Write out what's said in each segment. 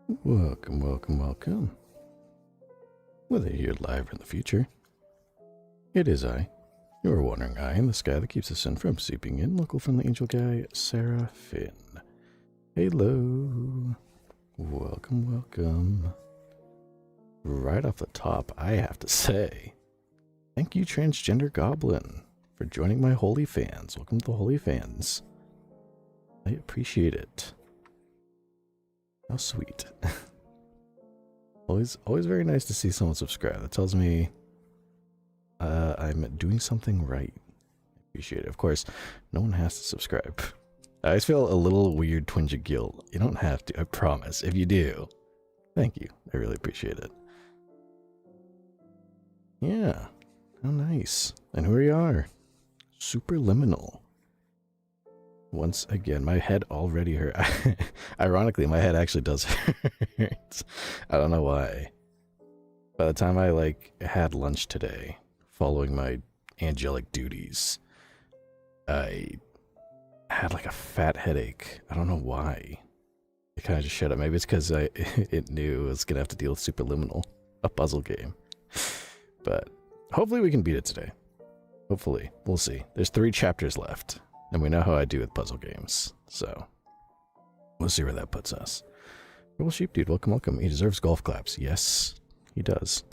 Welcome, welcome, welcome. Whether you're live or in the future, it is I, your wandering eye in the sky that keeps the sun from seeping in, local friendly angel guy, Seraph. Hello. Welcome, welcome. Right off the top, I have to say, thank you, Transgender Goblin, for joining my Holy Fans. Welcome to the Holy Fans. I appreciate it. How sweet. Always very nice to see someone subscribe. That tells me I'm doing something right. I appreciate it. Of course, no one has to subscribe. I always feel a little weird twinge of guilt. You don't have to, I promise. If you do, thank you. I really appreciate it. Yeah, how nice. And here we are. Superliminal. Once again, my head already hurt. Ironically, my head actually does hurt. I don't know why. By the time I had lunch today, following my angelic duties, I had like a fat headache. I don't know why. It kind of just shut up. Maybe it's because it knew it was gonna have to deal with Superliminal, a puzzle game. But hopefully we can beat it today. Hopefully, we'll see. There's 3 chapters left. And we know how I do with puzzle games, so we'll see where that puts us. Purple Sheep Dude, welcome, welcome. He deserves golf claps. Yes, he does.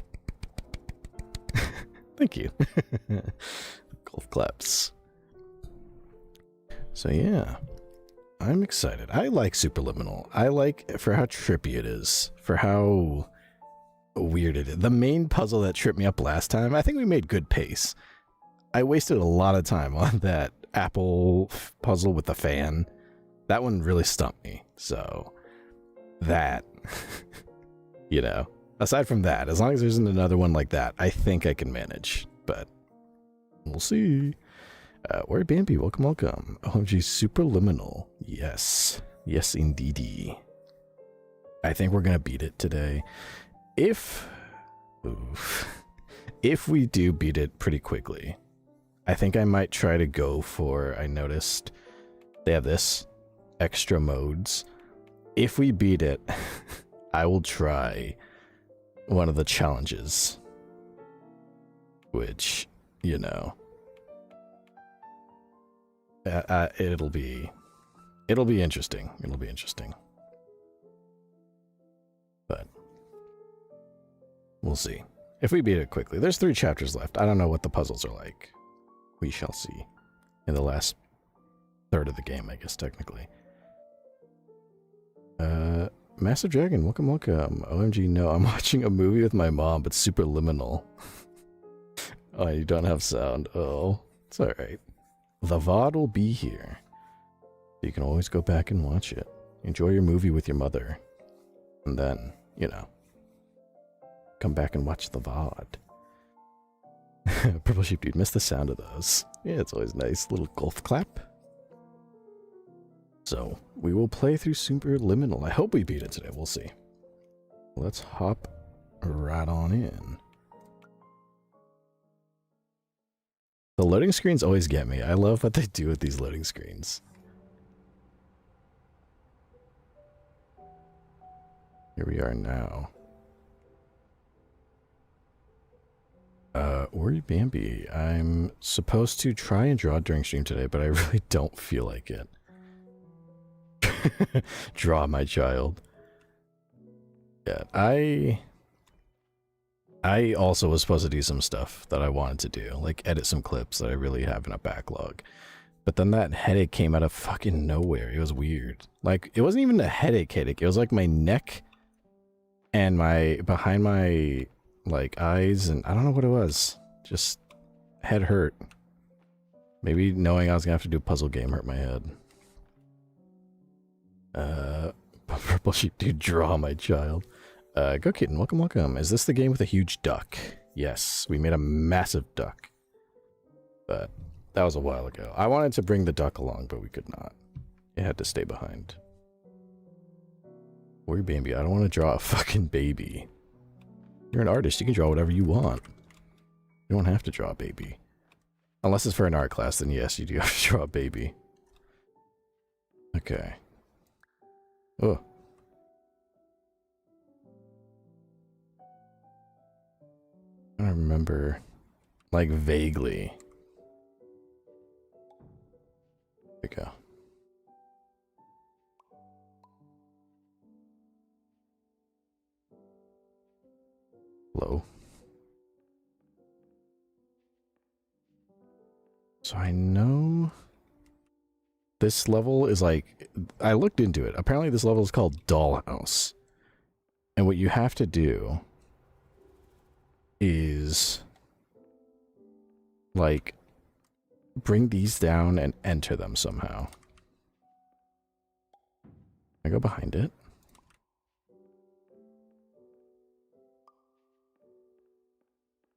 Thank you. Golf claps. So yeah, I'm excited. I like Superliminal. I like for how trippy it is, for how weird it is. The main puzzle that tripped me up last time, I think we made good pace. I wasted a lot of time on that apple puzzle with the fan. That one really stumped me. So that, you know, aside from that, as long as there isn't another one like that, I think I can manage, but we'll see. Where Bambi, welcome, welcome. OMG, Superliminal. Yes, yes, indeedy. I think we're gonna beat it today. If we do beat it pretty quickly, I think I might try to go for, I noticed they have this, extra modes. If we beat it, I will try one of the challenges. Which, you know, it'll be interesting. It'll be interesting. But we'll see. If we beat it quickly. There's 3 chapters left. I don't know what the puzzles are like. We shall see. In the last third of the game, I guess, technically. Massive Dragon, welcome, welcome. OMG, no, I'm watching a movie with my mom, but Superliminal. Oh, you don't have sound. Oh, it's alright. The VOD will be here. You can always go back and watch it. Enjoy your movie with your mother. And then, you know, come back and watch the VOD. Purple Sheep Dude, missed the sound of those. Yeah, it's always nice. Little golf clap. So, we will play through Superliminal. I hope we beat it today. We'll see. Let's hop right on in. The loading screens always get me. I love what they do with these loading screens. Here we are now. Worry Bambi. I'm supposed to try and draw during stream today, but I really don't feel like it. Draw my child. Yeah, I also was supposed to do some stuff that I wanted to do, like edit some clips that I really have in a backlog. But then that headache came out of fucking nowhere. It was weird. Like, it wasn't even a headache. It was like my neck and behind my like eyes, and I don't know what it was. Just head hurt. Maybe knowing I was gonna have to do a puzzle game hurt my head. Purple Sheep Dude, draw my child. Go Kitten, welcome, welcome. Is this the game with a huge duck? Yes, we made a massive duck. But that was a while ago. I wanted to bring the duck along, but we could not. It had to stay behind. Worry Bambi, I don't want to draw a fucking baby. You're an artist, you can draw whatever you want. You don't have to draw a baby. Unless it's for an art class, then yes, you do have to draw a baby. Okay. Oh. I remember, like, vaguely. There we go. Hello. So I know this level is like, I looked into it. Apparently this level is called Dollhouse. And what you have to do is, like, bring these down and enter them somehow. I go behind it.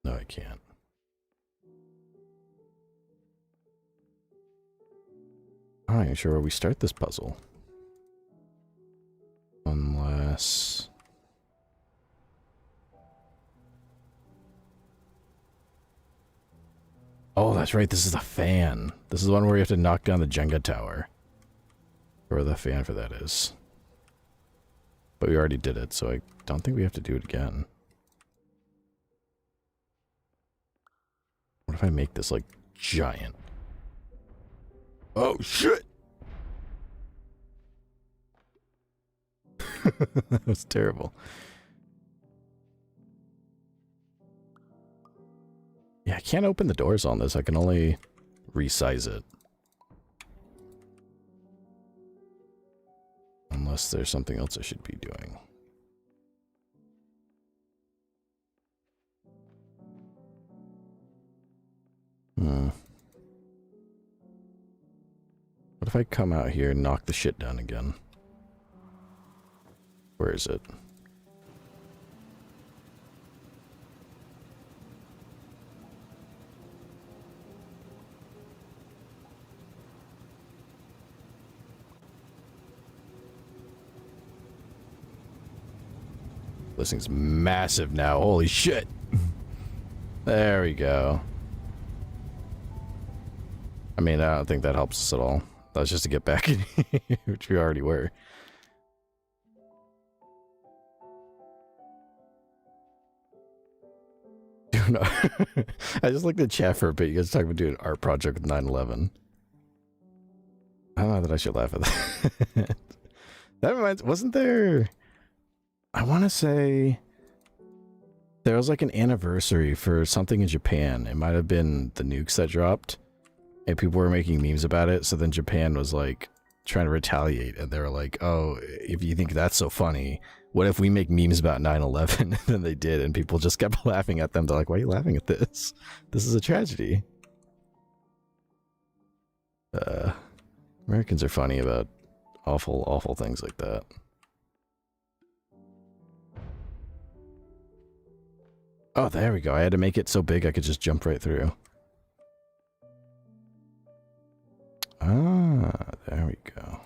No, I can't. I'm not even sure where we start this puzzle. Unless... Oh, that's right. This is the fan. This is the one where you have to knock down the Jenga tower. Or the fan for that is. But we already did it, so I don't think we have to do it again. What if I make this, like, giant? Oh, shit! That was terrible. Yeah, I can't open the doors on this. I can only resize it. Unless there's something else I should be doing. What if I come out here and knock the shit down again? Where is it? This thing's massive now. Holy shit. There we go. I mean, I don't think that helps us at all. That was just to get back in here, which we already were. Dude, no. I just looked at chat for a bit. You guys talking about doing an art project with 9/11. I don't know that I should laugh at that. That reminds... Wasn't there... I want to say... There was like an anniversary for something in Japan. It might have been the nukes that dropped. And people were making memes about it, so then Japan was like trying to retaliate, and they were like, oh, if you think that's so funny, what if we make memes about 9/11? And then they did, and people just kept laughing at them. They're like, why are you laughing at this? This is a tragedy. Americans are funny about awful, awful things like that. Oh, there we go. I had to make it so big I could just jump right through. Ah, there we go.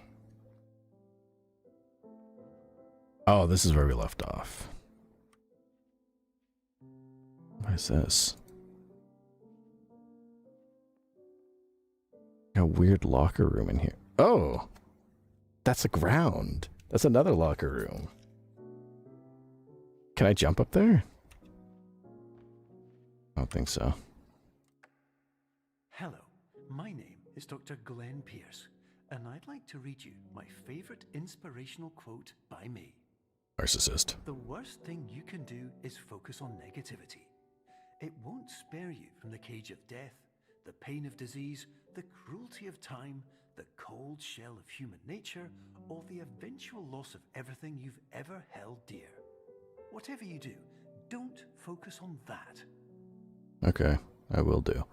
Oh, this is where we left off. What is this? A weird locker room in here. Oh! That's the ground. That's another locker room. Can I jump up there? I don't think so. Hello, my name is Dr. Glenn Pierce, and I'd like to read you my favorite inspirational quote by me. Narcissist. The worst thing you can do is focus on negativity. It won't spare you from the cage of death, the pain of disease, the cruelty of time, the cold shell of human nature, or the eventual loss of everything you've ever held dear. Whatever you do, don't focus on that. Okay, I will do.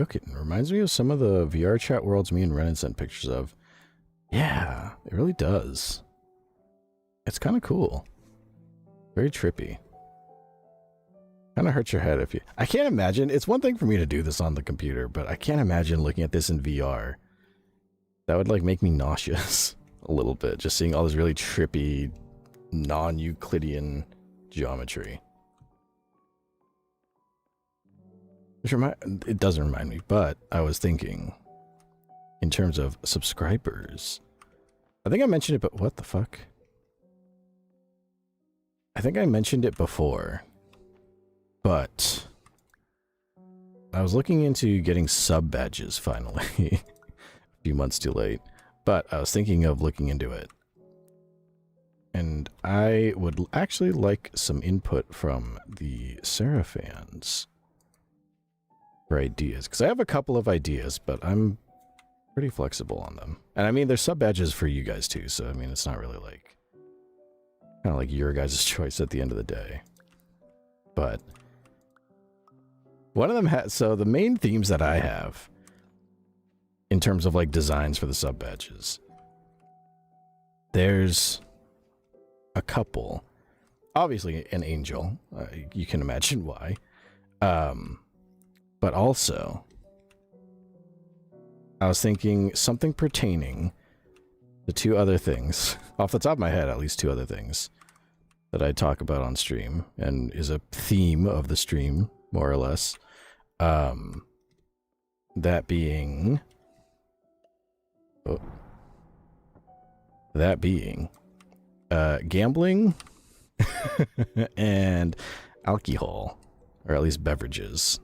Okay, it reminds me of some of the VR chat worlds me and Renan sent pictures of. Yeah, it really does. It's kind of cool. Very trippy. Kind of hurts your head if you... I can't imagine... It's one thing for me to do this on the computer, but I can't imagine looking at this in VR. That would, like, make me nauseous a little bit. Just seeing all this really trippy, non-Euclidean geometry. Which it doesn't remind me, but I was thinking, in terms of subscribers, I think I mentioned it, but what the fuck? I think I mentioned it before, But I was looking into getting sub badges finally. A few months too late. But I was thinking of looking into it. And I would actually like some input from the Seraph fans for ideas. Because I have a couple of ideas, but I'm pretty flexible on them. And I mean, there's sub badges for you guys too. So, I mean, it's not really like... kind of like your guys' choice at the end of the day. But... one of them has... so the main themes that I have... in terms of like designs for the sub badges... there's... a couple. Obviously an angel. You can imagine why. But also, I was thinking something pertaining to two other things. Off the top of my head, at least two other things that I talk about on stream and is a theme of the stream, more or less. That being... gambling and alcohol, or at least beverages.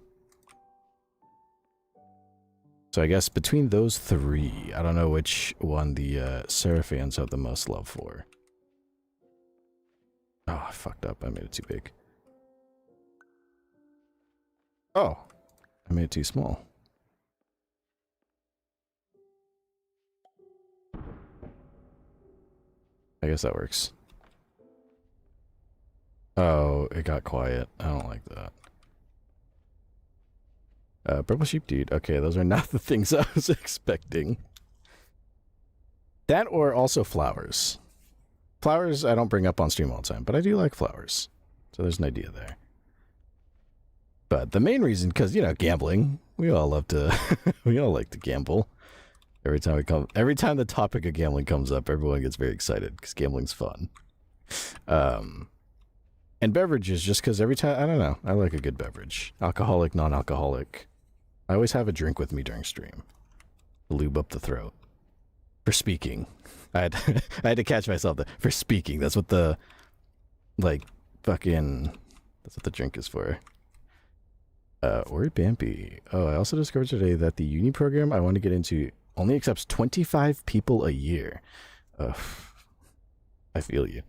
So I guess between those three, I don't know which one the Seraph fans have the most love for. Oh, I fucked up. I made it too big. Oh, I made it too small. I guess that works. Oh, it got quiet. I don't like that. Purple sheep dude. Okay, those are not the things I was expecting. That or also flowers. Flowers I don't bring up on stream all the time, but I do like flowers. So there's an idea there. But the main reason, because, you know, gambling. We all love to... we all like to gamble. Every time the topic of gambling comes up, everyone gets very excited because gambling's fun. And beverages, just because every time, I don't know, I like a good beverage. Alcoholic, non-alcoholic. I always have a drink with me during stream. Lube up the throat. For speaking. I had to catch myself there. For speaking, that's what the, like, fucking, that's what the drink is for. Word Bambi. Oh, I also discovered today that the uni program I want to get into only accepts 25 people a year. I feel you.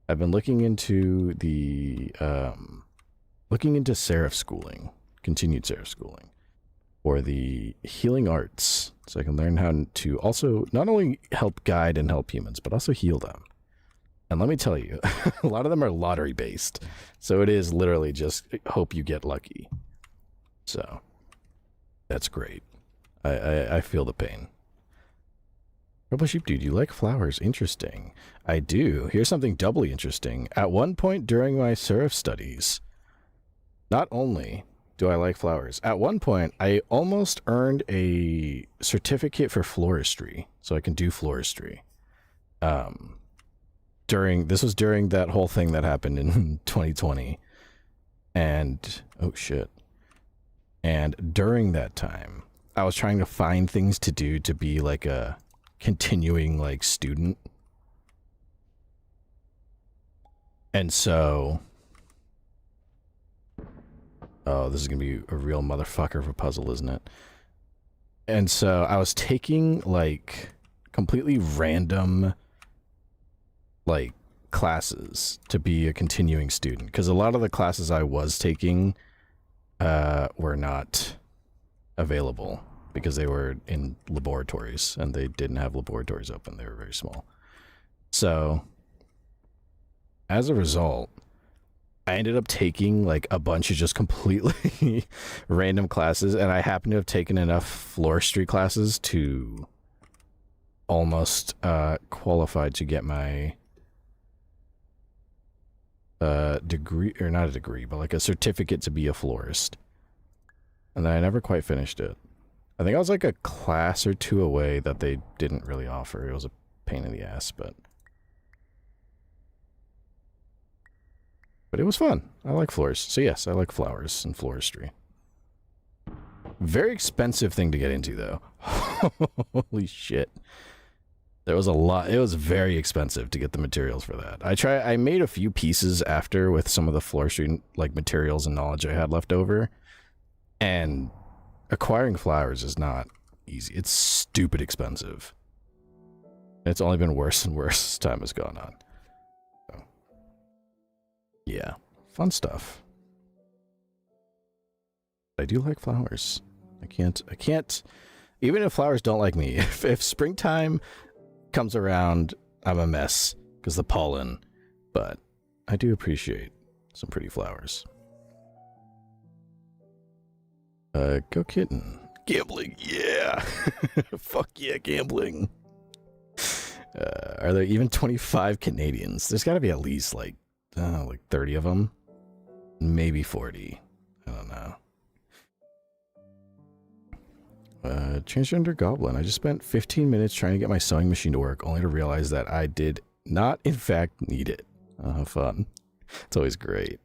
I've been looking into the, looking into Seraph schooling, continued Seraph schooling, for the healing arts, so I can learn how to also not only help guide and help humans, but also heal them. And let me tell you, a lot of them are lottery based, so it is literally just hope you get lucky. So, that's great. I feel the pain. Purple sheep dude, you like flowers? Interesting. I do. Here's something doubly interesting. At one point during my Seraph studies, not only do I like flowers, at one point I almost earned a certificate for floristry, so I can do floristry. This was during that whole thing that happened in 2020. And, oh shit. And during that time, I was trying to find things to do to be like a continuing like student. And so, oh, this is gonna be a real motherfucker of a puzzle, isn't it? And so I was taking like completely random like classes to be a continuing student, because a lot of the classes I was taking were not available because they were in laboratories and they didn't have laboratories open. They were very small. So as a result, I ended up taking like a bunch of just completely random classes, and I happened to have taken enough floristry classes to almost qualify to get my degree, or not a degree, but like a certificate to be a florist. And then I never quite finished it. I think I was like a class or two away that they didn't really offer. It was a pain in the ass, but it was fun. I like flowers. So yes, I like flowers and floristry. Very expensive thing to get into though. Holy shit. There was a lot. It was very expensive to get the materials for that. I made a few pieces after with some of the floristry like materials and knowledge I had left over. And acquiring flowers is not easy. It's stupid expensive. It's only been worse and worse as time has gone on. So, yeah, fun stuff. I do like flowers. I can't, even if flowers don't like me, if springtime comes around, I'm a mess because the pollen, but I do appreciate some pretty flowers. Go kitten. Gambling, yeah. Fuck yeah, gambling. Are there even 25 Canadians? There's got to be at least like 30 of them. Maybe 40. I don't know. Transgender goblin. I just spent 15 minutes trying to get my sewing machine to work, only to realize that I did not, in fact, need it. Fun. It's always great.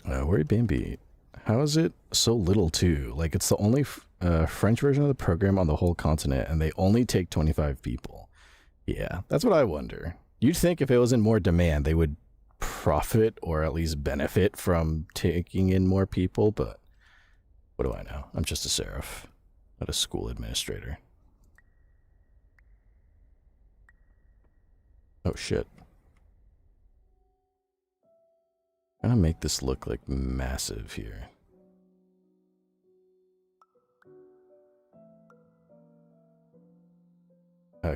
Worried Bambi. How is it so little, too? Like, it's the only French version of the program on the whole continent, and they only take 25 people. Yeah, that's what I wonder. You'd think if it was in more demand, they would profit or at least benefit from taking in more people, but what do I know? I'm just a seraph, not a school administrator. Oh, shit. I'm gonna make this look like massive here.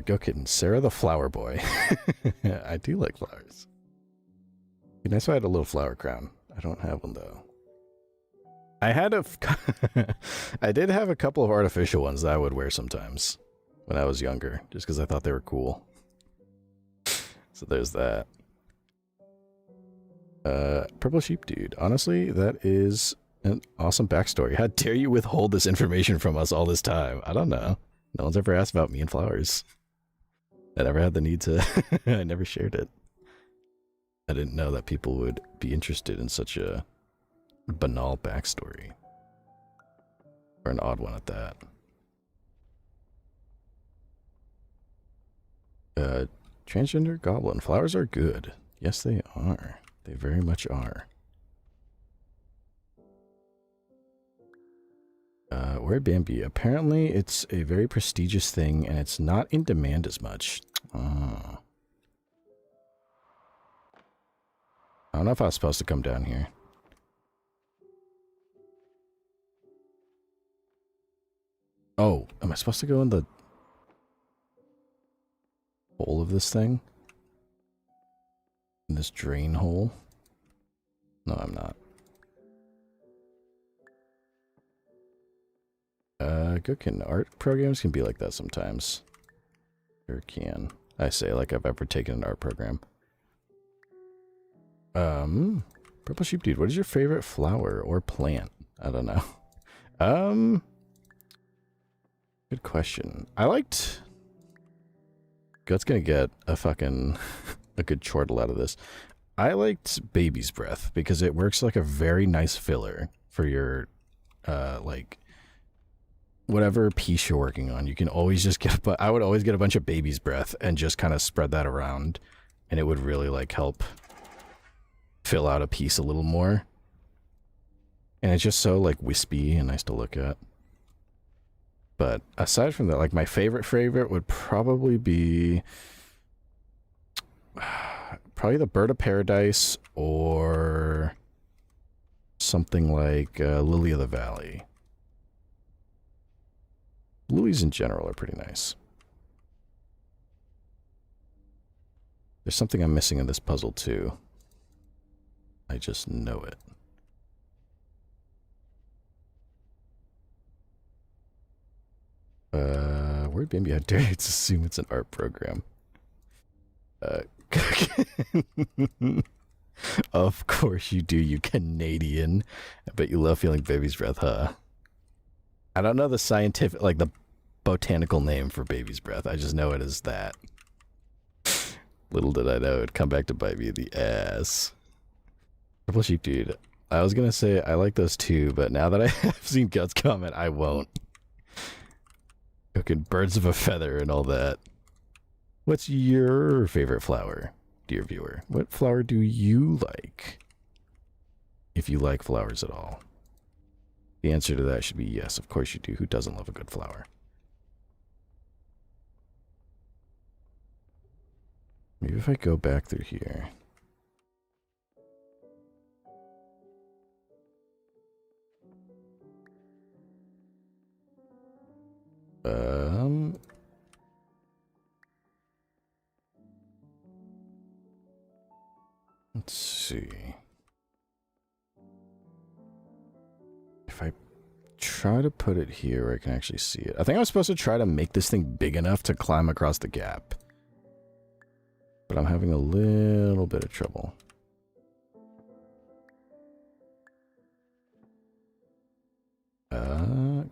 Go kitten. Sarah the flower boy. I do like flowers. It'd be nice if I had a little flower crown. I don't have one though. I did have a couple of artificial ones that I would wear sometimes when I was younger, just because I thought they were cool. So there's that. Purple sheep dude. Honestly, that is an awesome backstory. How dare you withhold this information from us all this time? I don't know. No one's ever asked about me and flowers. I never had the need to. I never shared it. I didn't know that people would be interested in such a banal backstory. Or an odd one at that. Transgender goblin. Flowers are good. Yes, they are. They very much are. Word Bambi. Apparently, it's a very prestigious thing, and it's not in demand as much. I don't know if I was supposed to come down here. Oh, am I supposed to go in the hole of this thing? In this drain hole? No, I'm not. Good can art programs can be like that sometimes. Sure can. I say like I've ever taken an art program. Purple sheep dude, what is your favorite flower or plant? I don't know. Good question. I liked... Gut's gonna get a fucking... a good chortle out of this. I liked baby's breath because it works like a very nice filler for your, like... whatever piece you're working on. You can always just get... I would always get a bunch of baby's breath and just kind of spread that around. And it would really, like, help fill out a piece a little more. And it's just so, like, wispy and nice to look at. But aside from that, like, my favorite would probably be... probably the Bird of Paradise or something like Lily of the Valley. Lilies in general are pretty nice. There's something I'm missing in this puzzle too. I just know it. Word Bambi, I dare you to assume it's an art program. Of course you do, you Canadian. I bet you love feeling baby's breath, huh? I don't know the scientific, like the botanical name for baby's breath. I just know it as that. Little did I know it'd come back to bite me in the ass. Purple sheep dude. I was gonna say I like those too, but now that I have seen Guts comment, I won't. Cooking birds of a feather and all that. What's your favorite flower, dear viewer? What flower do you like? If you like flowers at all. The answer to that should be yes, of course you do. Who doesn't love a good flower? Maybe if I go back through here. Let's see. If I try to put it here where I can actually see it. I think I was supposed to try to make this thing big enough to climb across the gap. But I'm having a little bit of trouble.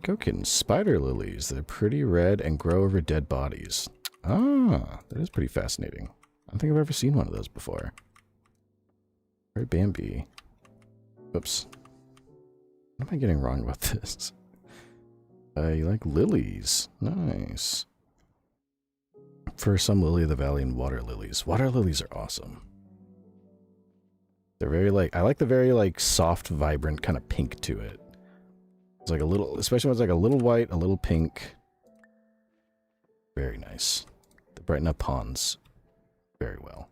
Gokin, spider lilies. They're pretty red and grow over dead bodies. Ah, that is pretty fascinating. I don't think I've ever seen one of those before. Very Bambi. Oops. What am I getting wrong about this? You like lilies. Nice. For some lily of the valley and water lilies. Water lilies are awesome. They're very like, I like the very like soft, vibrant kind of pink to it. It's like a little, especially when it's like a little white, a little pink. Very nice. They brighten up ponds very well.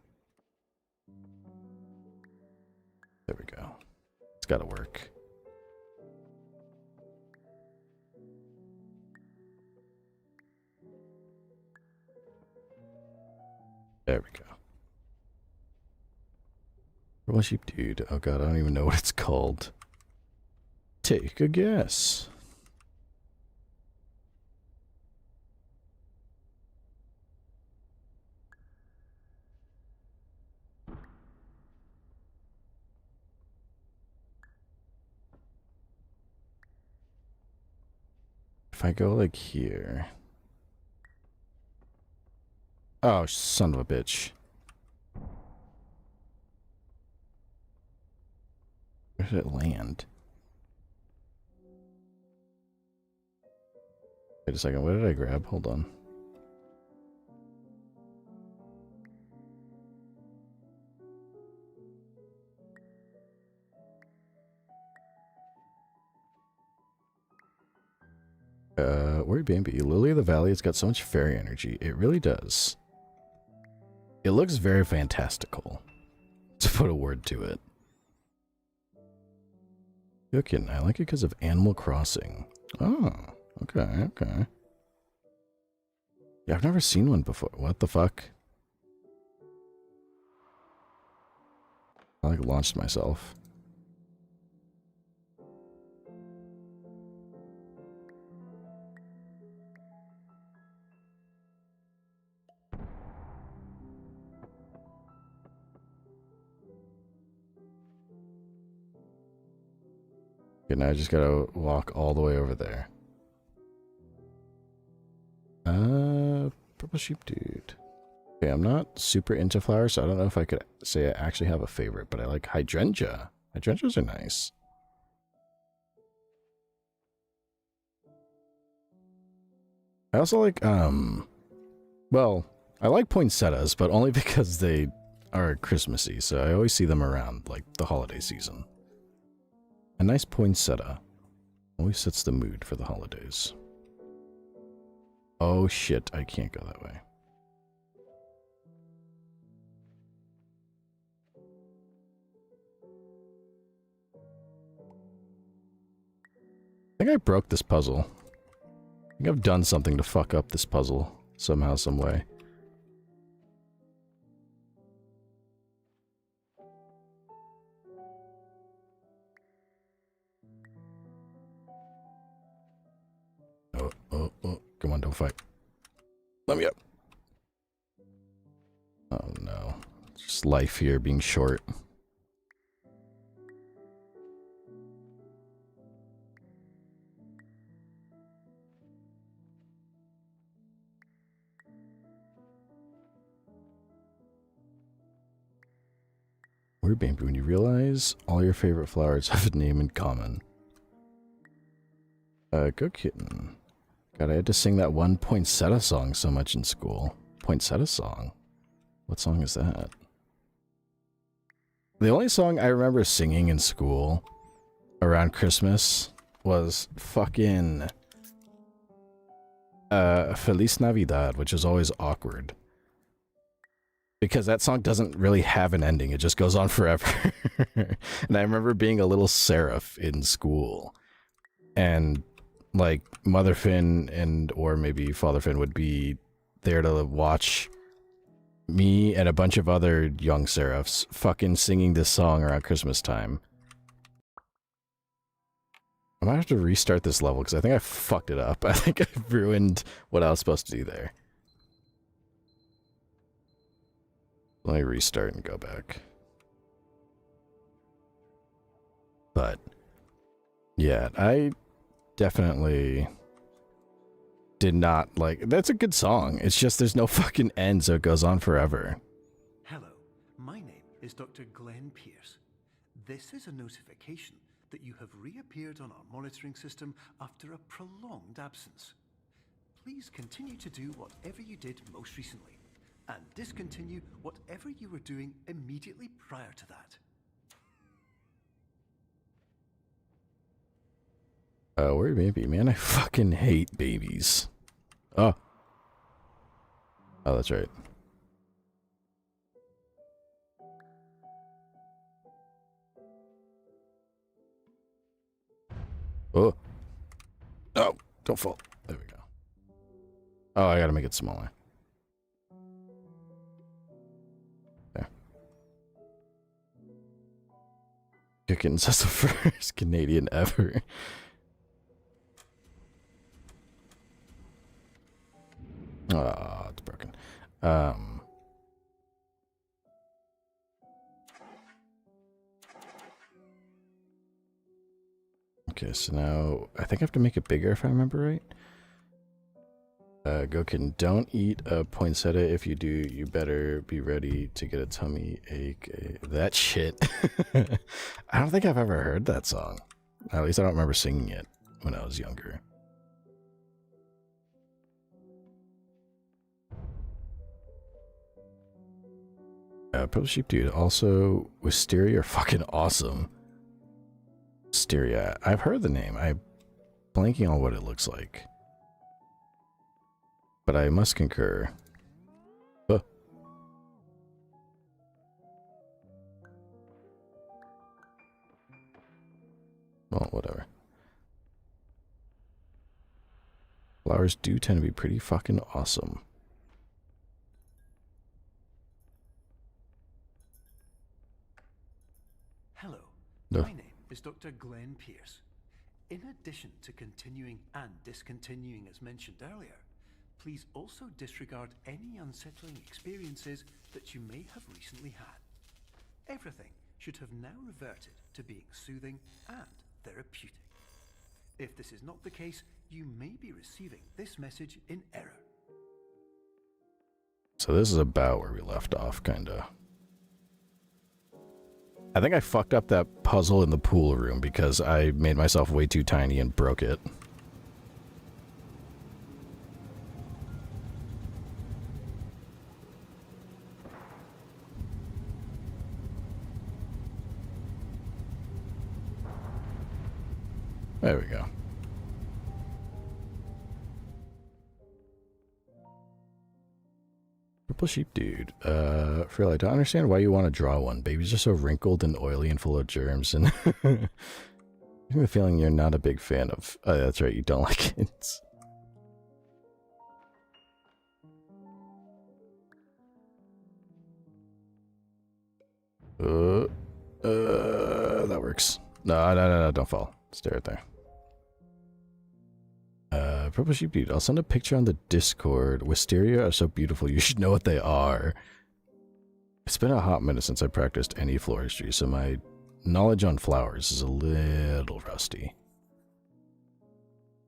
There we go. It's gotta work. There we go. Purple sheep dude. Oh god, I don't even know what it's called. Take a guess. If I go like here. Oh, son of a bitch. Where did it land? Wait a second, what did I grab? Hold on. Where Bambi? Lily of the Valley, it's got so much fairy energy. It really does. It looks very fantastical, to put a word to it. Yukin, I like it because of Animal Crossing. Oh, okay, okay. Yeah, I've never seen one before. What the fuck? I like launched myself. Okay, now I just gotta walk all the way over there. Purple sheep dude. Okay, I'm not super into flowers, so I don't know if I could say I actually have a favorite, but I like hydrangea. Hydrangeas are nice. I also like, well, I like poinsettias, but only because they are Christmassy, so I always see them around, like, the holiday season. A nice poinsettia always sets the mood for the holidays. Oh shit, I can't go that way. I think I broke this puzzle. I think I've done something to fuck up this puzzle somehow, some way. Oh, come on, don't fight. Let me up. Oh no. Just life here being short. Weird Bambi, when you realize all your favorite flowers have a name in common. Go kitten. God, I had to sing that one poinsettia song so much in school. Poinsettia song? What song is that? The only song I remember singing in school around Christmas was fucking Feliz Navidad, which is always awkward. Because that song doesn't really have an ending, it just goes on forever. And I remember being a little Seraph in school. And like Mother Finn and or maybe Father Finn would be there to watch me and a bunch of other young Seraphs fucking singing this song around Christmas time. I might have to restart this level because I think I fucked it up. I think I ruined what I was supposed to do there. Let me restart and go back. But yeah, I definitely did not like. That's a good song. It's just there's no fucking end, so it goes on forever. Hello, my name is Dr. Glenn Pierce. This is a notification that you have reappeared on our monitoring system after a prolonged absence. Please continue to do whatever you did most recently, and discontinue whatever you were doing immediately prior to that. Where baby? Man, I fucking hate babies. Oh. Oh, that's right. Oh. Oh, don't fall. There we go. Oh, I gotta make it smaller. There. Chickens, that's the first Canadian ever. Oh, it's broken. Okay, so now I think I have to make it bigger if I remember right. Gokin, don't eat a poinsettia. If you do, you better be ready to get a tummy ache. That shit. I don't think I've ever heard that song. At least I don't remember singing it when I was younger. Purple Sheep Dude. Also, Wisteria are fucking awesome. Wisteria. I've heard the name. I'm blanking on what it looks like. But I must concur. Oh. Well, whatever. Flowers do tend to be pretty fucking awesome. Hello, No. my name is Dr. Glenn Pierce. In addition to continuing and discontinuing as mentioned earlier, please also disregard any unsettling experiences that you may have recently had. Everything should have now reverted to being soothing and therapeutic. If this is not the case, you may be receiving this message in error. So this is about where we left off, kinda. I think I fucked up that puzzle in the pool room because I made myself way too tiny and broke it. There we go. Purple Sheep Dude. Frill, I don't understand why you want to draw one. Babies are so wrinkled and oily and full of germs, and I have a feeling you're not a big fan of... Oh, that's right, you don't like kids. That works. No, don't fall. Stay right there. Purple Sheep Dude, I'll send a picture on the Discord. Wisteria are so beautiful, you should know what they are. It's been a hot minute since I practiced any floristry, so my knowledge on flowers is a little rusty.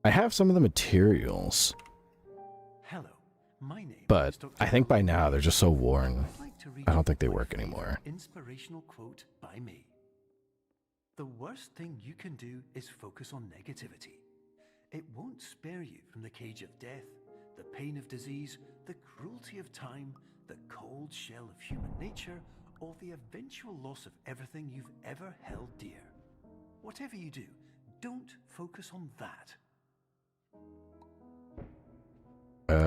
I have some of the materials. Hello, my name But is Dr. I think by now they're just so worn. I'd like to read I don't think they my work favorite anymore. Inspirational quote by me. The worst thing you can do is focus on negativity. It won't spare you from the cage of death, the pain of disease, the cruelty of time, the cold shell of human nature, or the eventual loss of everything you've ever held dear. Whatever you do, don't focus on that.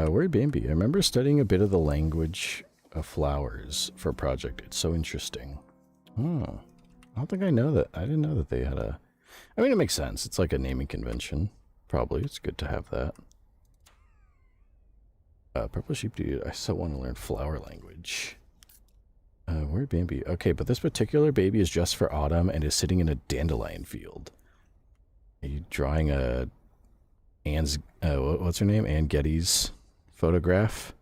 Word Bambi. I remember studying a bit of the language of flowers for a project. It's so interesting. Oh, I don't think I know that. I didn't know that they had a... I mean, it makes sense. It's like a naming convention. Probably. It's good to have that. Purple sheep dude. I so want to learn flower language. Word Bambi. Okay, but this particular baby is just for autumn and is sitting in a dandelion field. Are you drawing a... Anne's... what's her name? Anne Getty's photograph?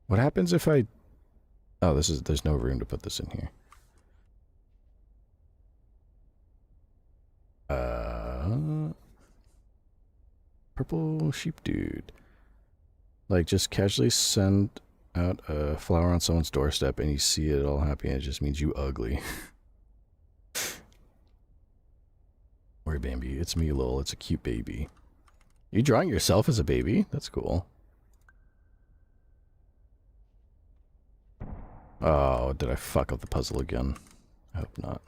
What happens if I... Oh, there's no room to put this in here. Purple sheep dude. Like, just casually send out a flower on someone's doorstep and you see it all happy and it just means you ugly. Word Bambi. It's me, lol. It's a cute baby. You drawing yourself as a baby? That's cool. Oh, did I fuck up the puzzle again? I hope not.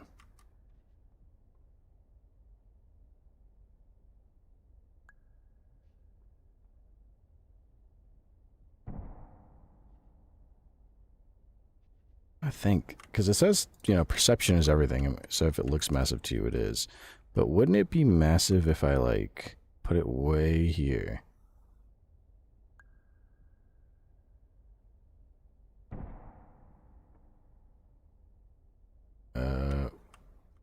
I think, because it says, you know, perception is everything, so if it looks massive to you, it is. But wouldn't it be massive if I, like, put it way here?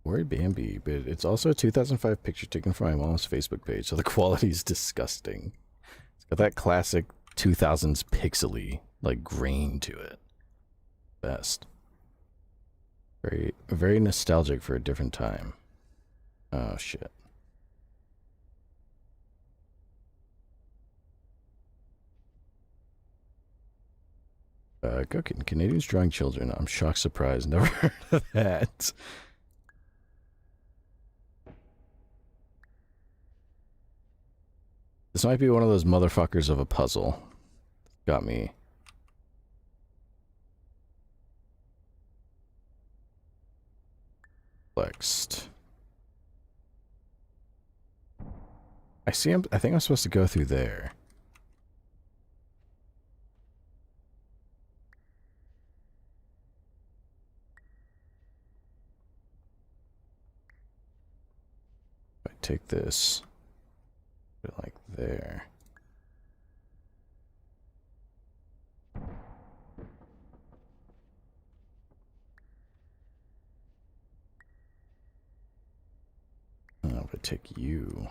Word Bambi, but it's also a 2005 picture taken from my mom's Facebook page, so the quality is disgusting. It's got that classic 2000s pixely, like, grain to it. Best. Very, very nostalgic for a different time. Oh, shit. Cooking. Canadians drawing children. I'm shocked, surprised. Never heard of that. This might be one of those motherfuckers of a puzzle. Got me. Flexed. I see him. I think I'm supposed to go through there. If I take this, put it like there. Oh, if I take you.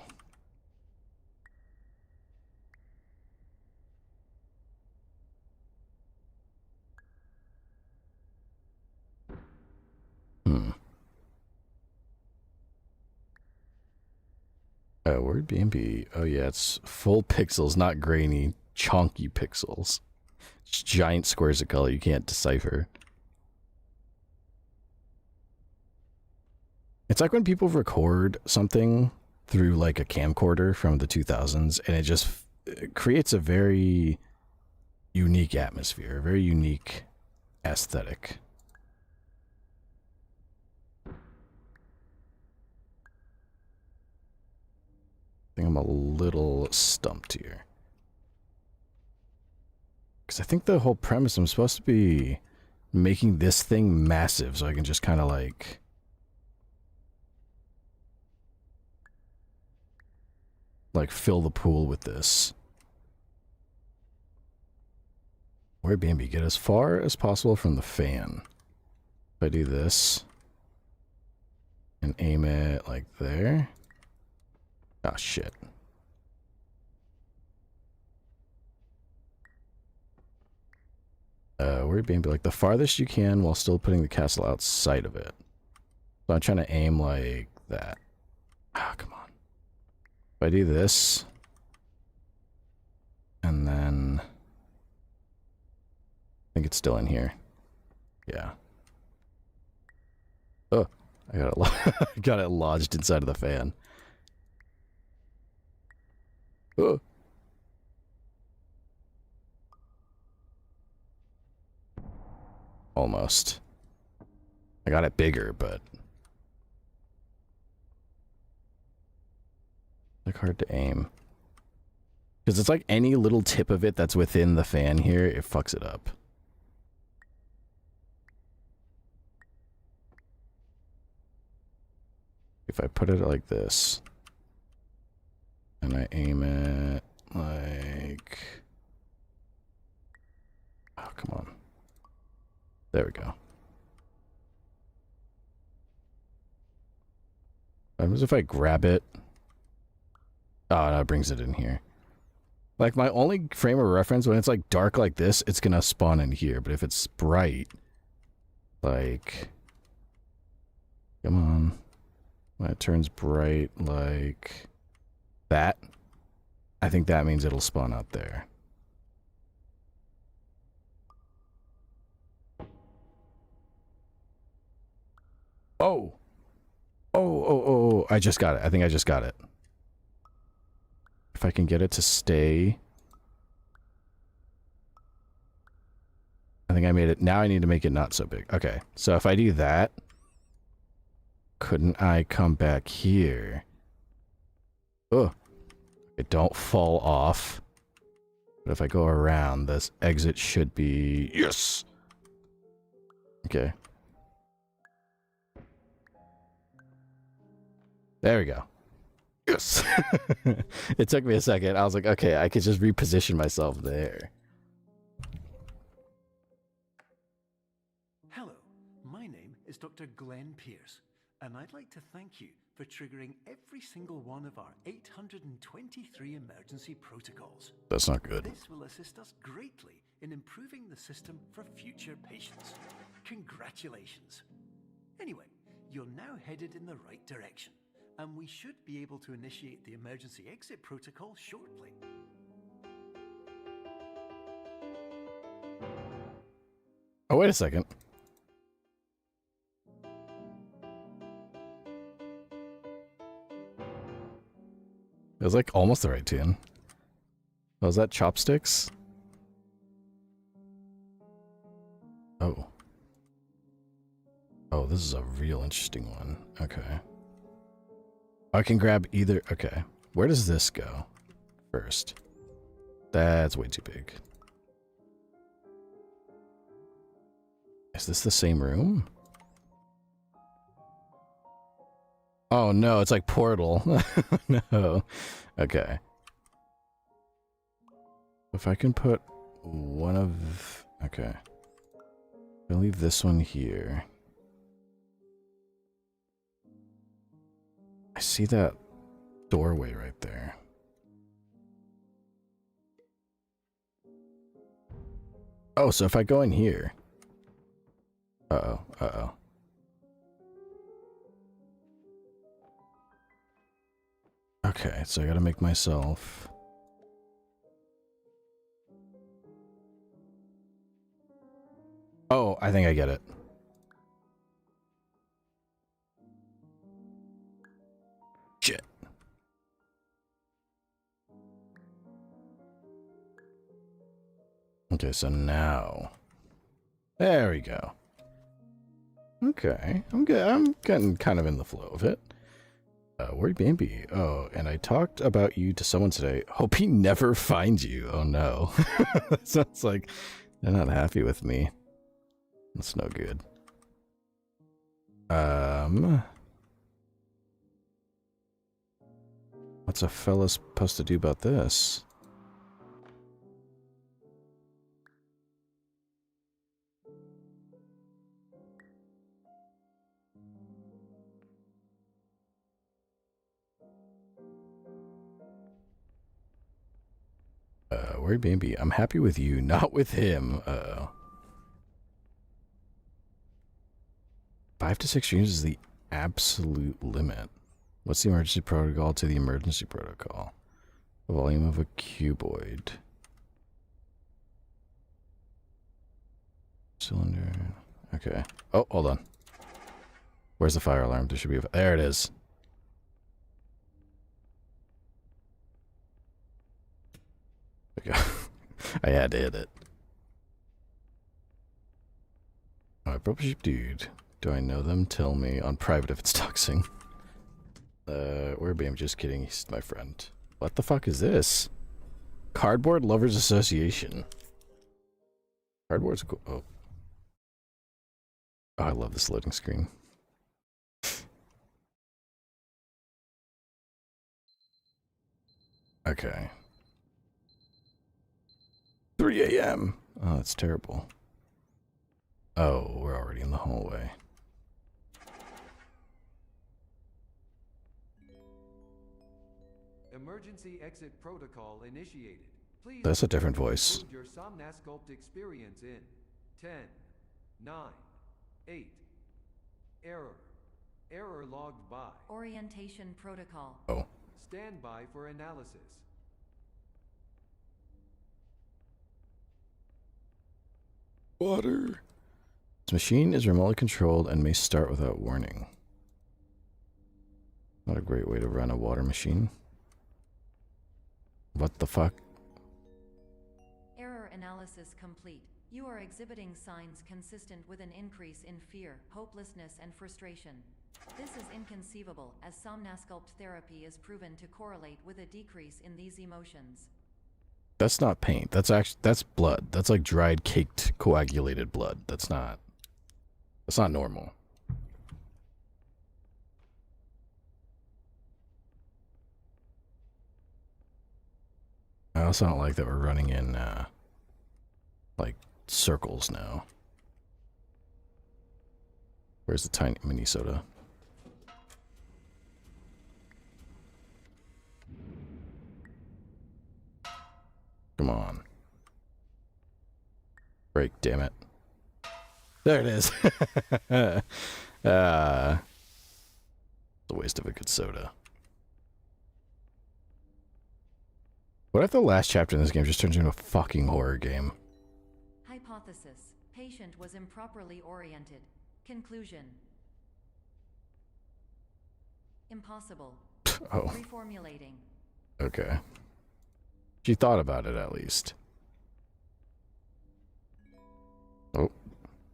Word Bambi. Oh yeah, it's full pixels, not grainy, chonky pixels. It's giant squares of color you can't decipher. It's like when people record something through like a camcorder from the 2000s and it creates a very unique atmosphere, a very unique aesthetic. I think I'm a little stumped here. Because I think the whole premise, I'm supposed to be making this thing massive so I can just kind of like fill the pool with this. Where Bambi, get as far as possible from the fan. If I do this and aim it like there. Oh shit. Where Bambi, like the farthest you can while still putting the castle outside of it. So I'm trying to aim like that. Ah, come on. If I do this, and then I think it's still in here. Yeah. I got it, got it lodged inside of the fan. Oh. Almost. I got it bigger, but like hard to aim. Because it's like any little tip of it that's within the fan here, it fucks it up. If I put it like this, and I aim it like... Oh, come on. There we go. What happens if I grab it? Oh, no, it brings it in here. Like, my only frame of reference, when it's, like, dark like this, it's gonna spawn in here. But if it's bright, like... Come on. When it turns bright like that, I think that means it'll spawn out there. Oh! Oh, I just got it. I think I just got it. If I can get it to stay... I think I made it. Now I need to make it not so big. Okay, so if I do that... Couldn't I come back here? Oh, it don't fall off. But if I go around, this exit should be... Yes! Okay. There we go. Yes! It took me a second. I was like, okay, I could just reposition myself there. Hello, my name is Dr. Glenn Pierce. And I'd like to thank you for triggering every single one of our 823 emergency protocols. That's not good. This will assist us greatly in improving the system for future patients. Congratulations. Anyway, you're now headed in the right direction, and we should be able to initiate the emergency exit protocol shortly. Oh, wait a second. It was like almost the right tune. Was that chopsticks? Oh. Oh, this is a real interesting one. Okay. I can grab either. Okay. Where does this go first? That's way too big. Is this the same room? Oh no, it's like Portal. No. Okay. If I can put one of... Okay. I'll leave this one here. I see that doorway right there. Oh, so if I go in here... Uh-oh, uh-oh. Okay, so I gotta make myself... Oh, I think I get it. Shit. Okay, so now... There we go. Okay, I'm good. I'm getting kind of in the flow of it. Where'd Bambi? Oh, and I talked about you to someone today. Hope he never finds you. Oh no. That sounds like they're not happy with me. That's no good. What's a fella supposed to do about this? Where'd Bambi? I'm happy with you, not with him. 5 to 6 streams is the absolute limit. What's the emergency protocol to the emergency protocol? The volume of a cuboid. Cylinder. Okay. Oh, hold on. Where's the fire alarm? There should be a... There it is. There we go. I had to hit it. Alright, Broship dude. Do I know them? Tell me on private if it's doxing. I'm just kidding. He's my friend. What the fuck is this? Cardboard Lovers Association. Cardboard's cool. Oh. Oh, I love this loading screen. Okay. 3 a.m. Oh, that's terrible. Oh, we're already in the hallway. Emergency exit protocol initiated. Please. That's a different voice. Your Somnasculpt experience in 10, 9, 8. Error. Error logged by. Orientation protocol. Oh. Stand by for analysis. Water. This machine is remotely controlled and may start without warning. Not a great way to run a water machine. What the fuck? Error analysis complete. You are exhibiting signs consistent with an increase in fear, hopelessness, and frustration. This is inconceivable, as Somnasculpt therapy is proven to correlate with a decrease in these emotions. That's not paint. That's blood. That's like dried, caked, coagulated blood. That's not normal. I also don't like that we're running in, like, circles now. Where's the tiny mini soda? Come on. Break, damn it. There it is. It's a waste of a good soda. What if the last chapter in this game just turns into a fucking horror game? Hypothesis. Patient was improperly oriented. Conclusion. Impossible. Oh. Reformulating. Okay. She thought about it at least. Oh.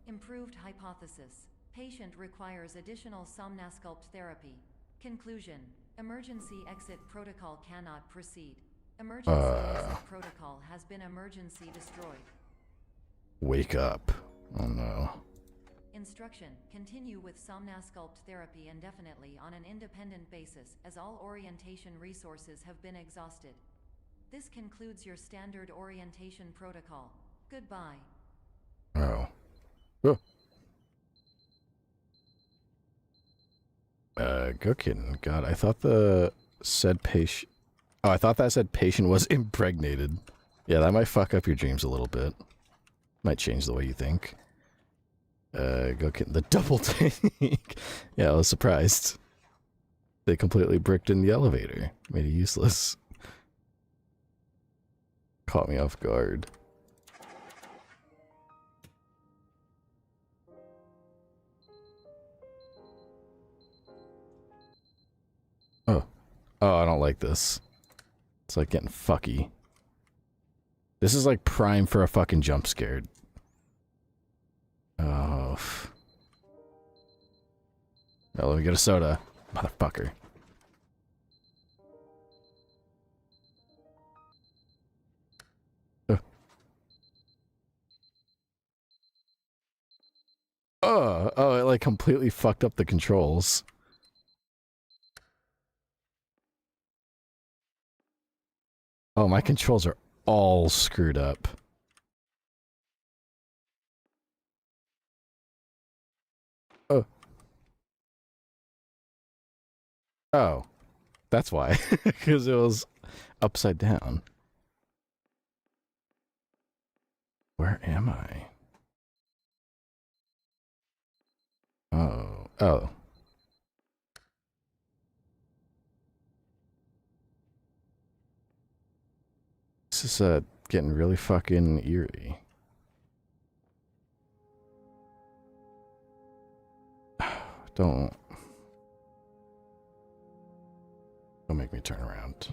Improved hypothesis. Patient requires additional Somnasculpt therapy. Conclusion. Emergency exit protocol cannot proceed. Emergency exit protocol has been emergency destroyed. Wake up. Oh no. Instruction. Continue with Somnasculpt therapy indefinitely on an independent basis, as all orientation resources have been exhausted. This concludes your standard orientation protocol. Goodbye. Oh. Oh. Go kidding. God, I thought the said patient... Oh, I thought that said patient was impregnated. Yeah, that might fuck up your dreams a little bit. Might change the way you think. Go kidding. The double take. Yeah, I was surprised. They completely bricked in the elevator. Made it useless. Caught me off guard. Oh. Oh, I don't like this. It's like getting fucky. This is like prime for a fucking jump scare. Oh. Well, let me get a soda. Motherfucker. Oh, it like completely fucked up the controls. Oh, my controls are all screwed up. Oh. Oh. That's why. Because it was upside down. Where am I? Oh. Oh. This is getting really fucking eerie. Don't make me turn around.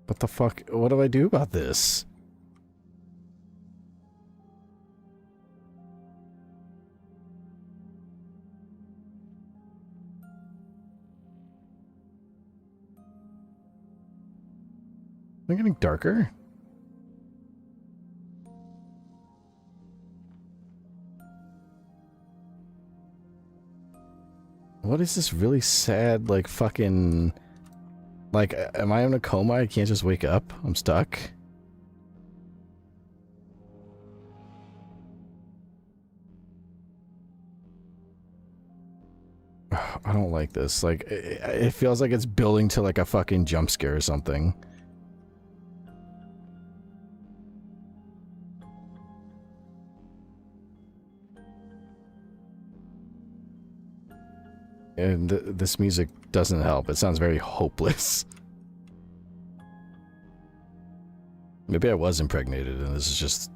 What the fuck? What do I do about this? Am I getting darker? What is this really sad, like, fucking... Like, am I in a coma? I can't just wake up? I'm stuck? I don't like this. Like, it feels like it's building to, like, a fucking jump scare or something. And this music doesn't help. It sounds very hopeless. Maybe I was impregnated and this is just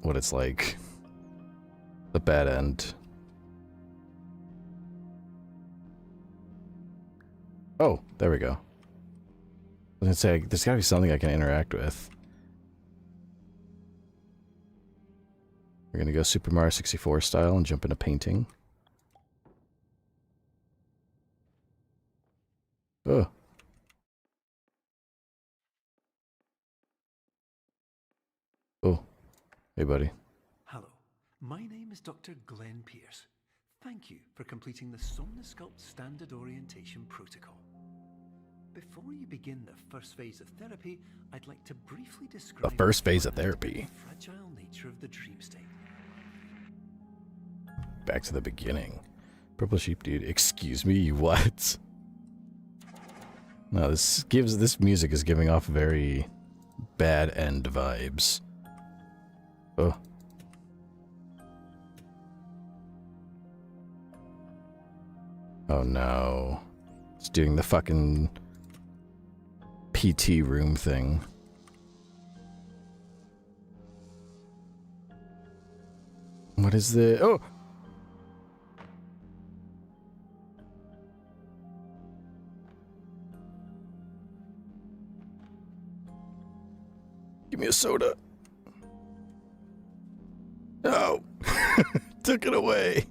what it's like. The bad end. Oh, there we go. I was gonna say, there's gotta be something I can interact with. We're gonna go Super Mario 64 style and jump into painting. Oh. Oh. Hey, buddy. Hello, my name is Dr. Glenn Pierce. Thank you for completing the Somnosculpt Standard Orientation Protocol. Before you begin the first phase of therapy, I'd like to briefly describe The first phase of therapy. the fragile nature of the dream state. Back to the beginning. Purple sheep dude. Excuse me, what? No, this music is giving off very bad end vibes. Oh. Oh no. It's doing the fucking PT room thing. What is the... Oh! Give me a soda. No. Took it away.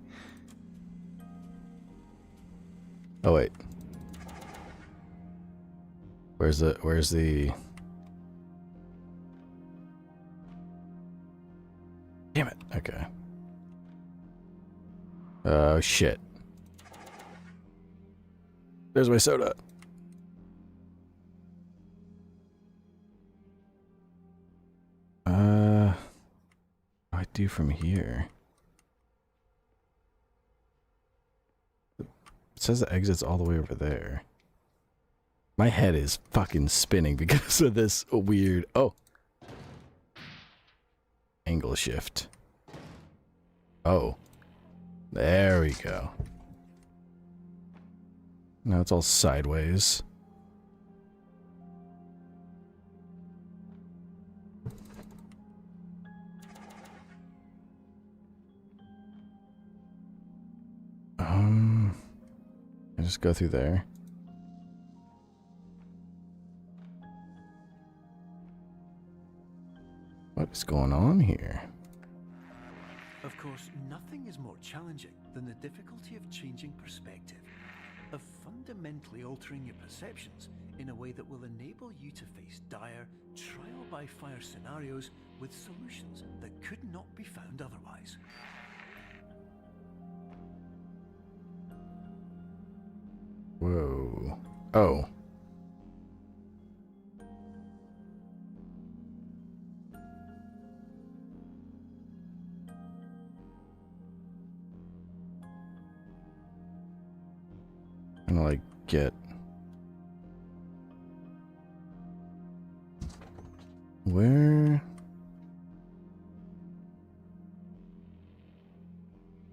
Oh, wait. Where's the... Damn it. Okay. Oh, shit. There's my soda. What do I do from here? It says the exit's all the way over there. My head is fucking spinning because of this weird... Oh. Angle shift. Oh. There we go. Now it's all sideways. I just go through there. What is going on here? Of course, nothing is more challenging than the difficulty of changing perspective, of fundamentally altering your perceptions in a way that will enable you to face dire, trial-by-fire scenarios with solutions that could not be found otherwise. Whoa. Oh. I'm gonna like get... Where?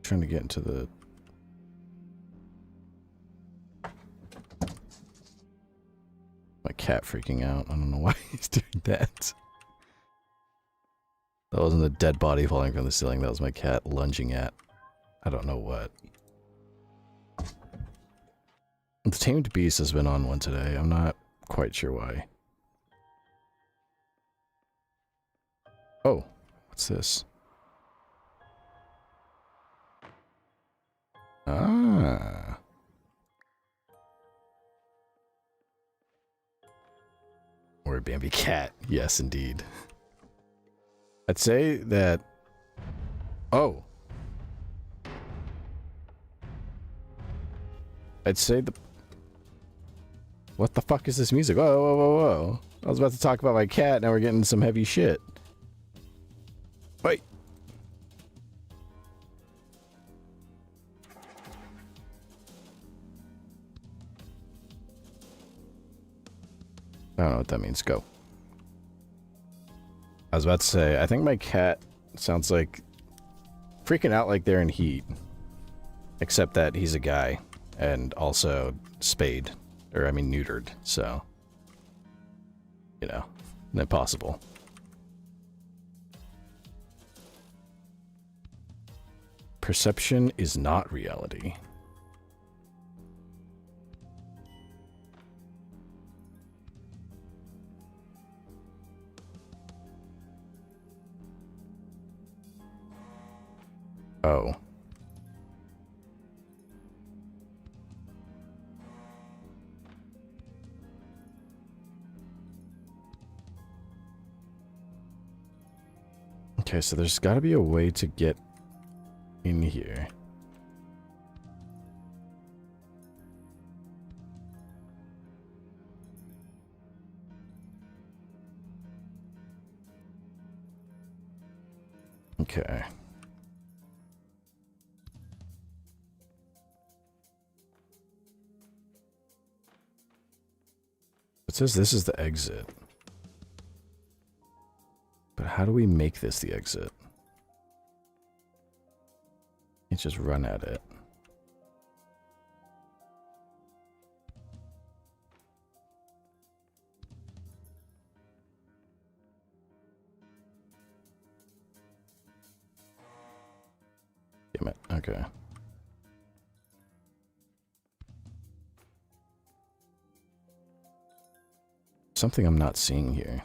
Trying to get into the cat freaking out. I don't know why he's doing that. That wasn't a dead body falling from the ceiling. That was my cat lunging at I don't know what. The Tamed Beast has been on one today. I'm not quite sure why. Oh, what's this? Ah. Or a Bambi cat. Yes, indeed. I'd say that... Oh. I'd say the... What the fuck is this music? Whoa, whoa, whoa, whoa. I was about to talk about my cat, now we're getting some heavy shit. Wait. I don't know what that means. Go. I was about to say, I think my cat sounds like freaking out like they're in heat. Except that he's a guy and also spayed. Or, I mean, neutered. So, you know, impossible. Perception is not reality. Oh. Okay, so there's got to be a way to get in here. Okay. It says this is the exit. But how do we make this the exit? Can't just run at it. Damn it. Okay. Something I'm not seeing here.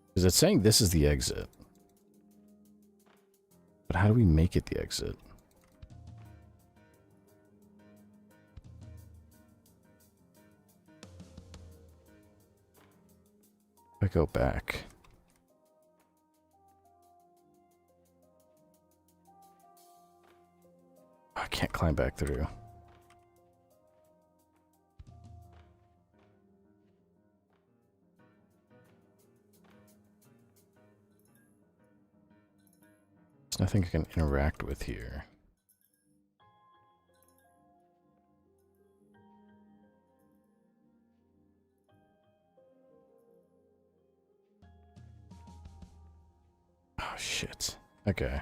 Because it's saying this is the exit. But how do we make it the exit? If I go back. I can't climb back through. There's nothing I can interact with here. Oh, shit. Okay.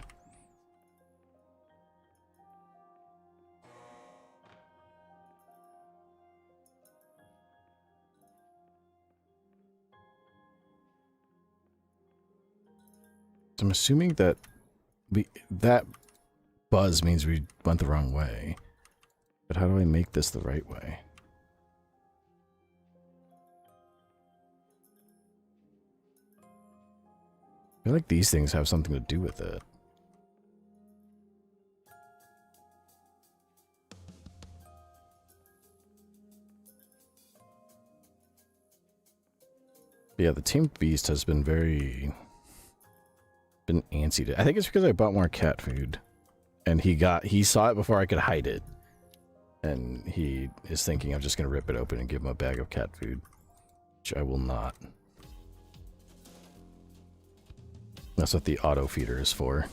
I'm assuming that that buzz means we went the wrong way. But how do I make this the right way? I feel like these things have something to do with it. But yeah, the Tamed Beast has been antsy. I think it's because I bought more cat food. And he saw it before I could hide it. And he is thinking I'm just going to rip it open and give him a bag of cat food. Which I will not. That's what the auto feeder is for.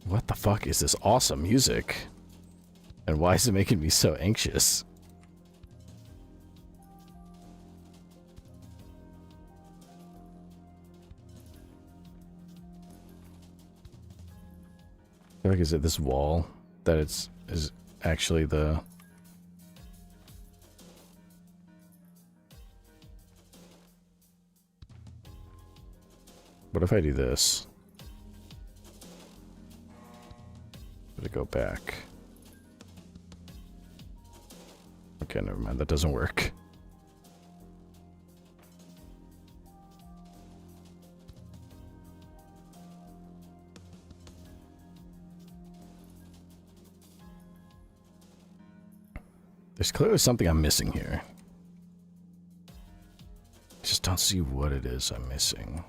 What the fuck is this awesome music? And why is it making me so anxious? I feel like is it this wall that is actually the What if I do this? Did it go back? Okay, never mind. That doesn't work. There's clearly something I'm missing here. I just don't see what it is I'm missing.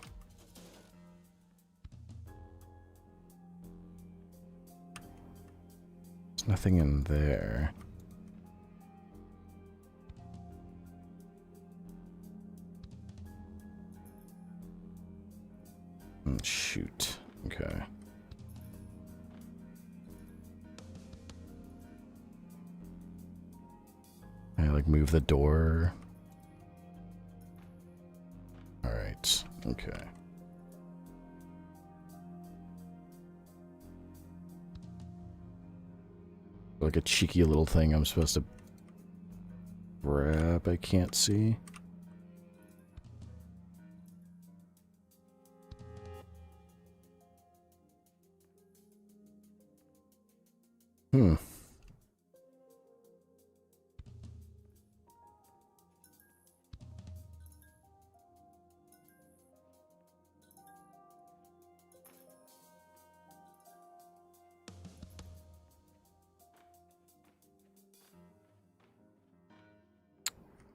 There's nothing in there. Shoot. Okay. Can I, like, move the door? Alright. Okay. Like a cheeky little thing I'm supposed to grab, I can't see. Hmm.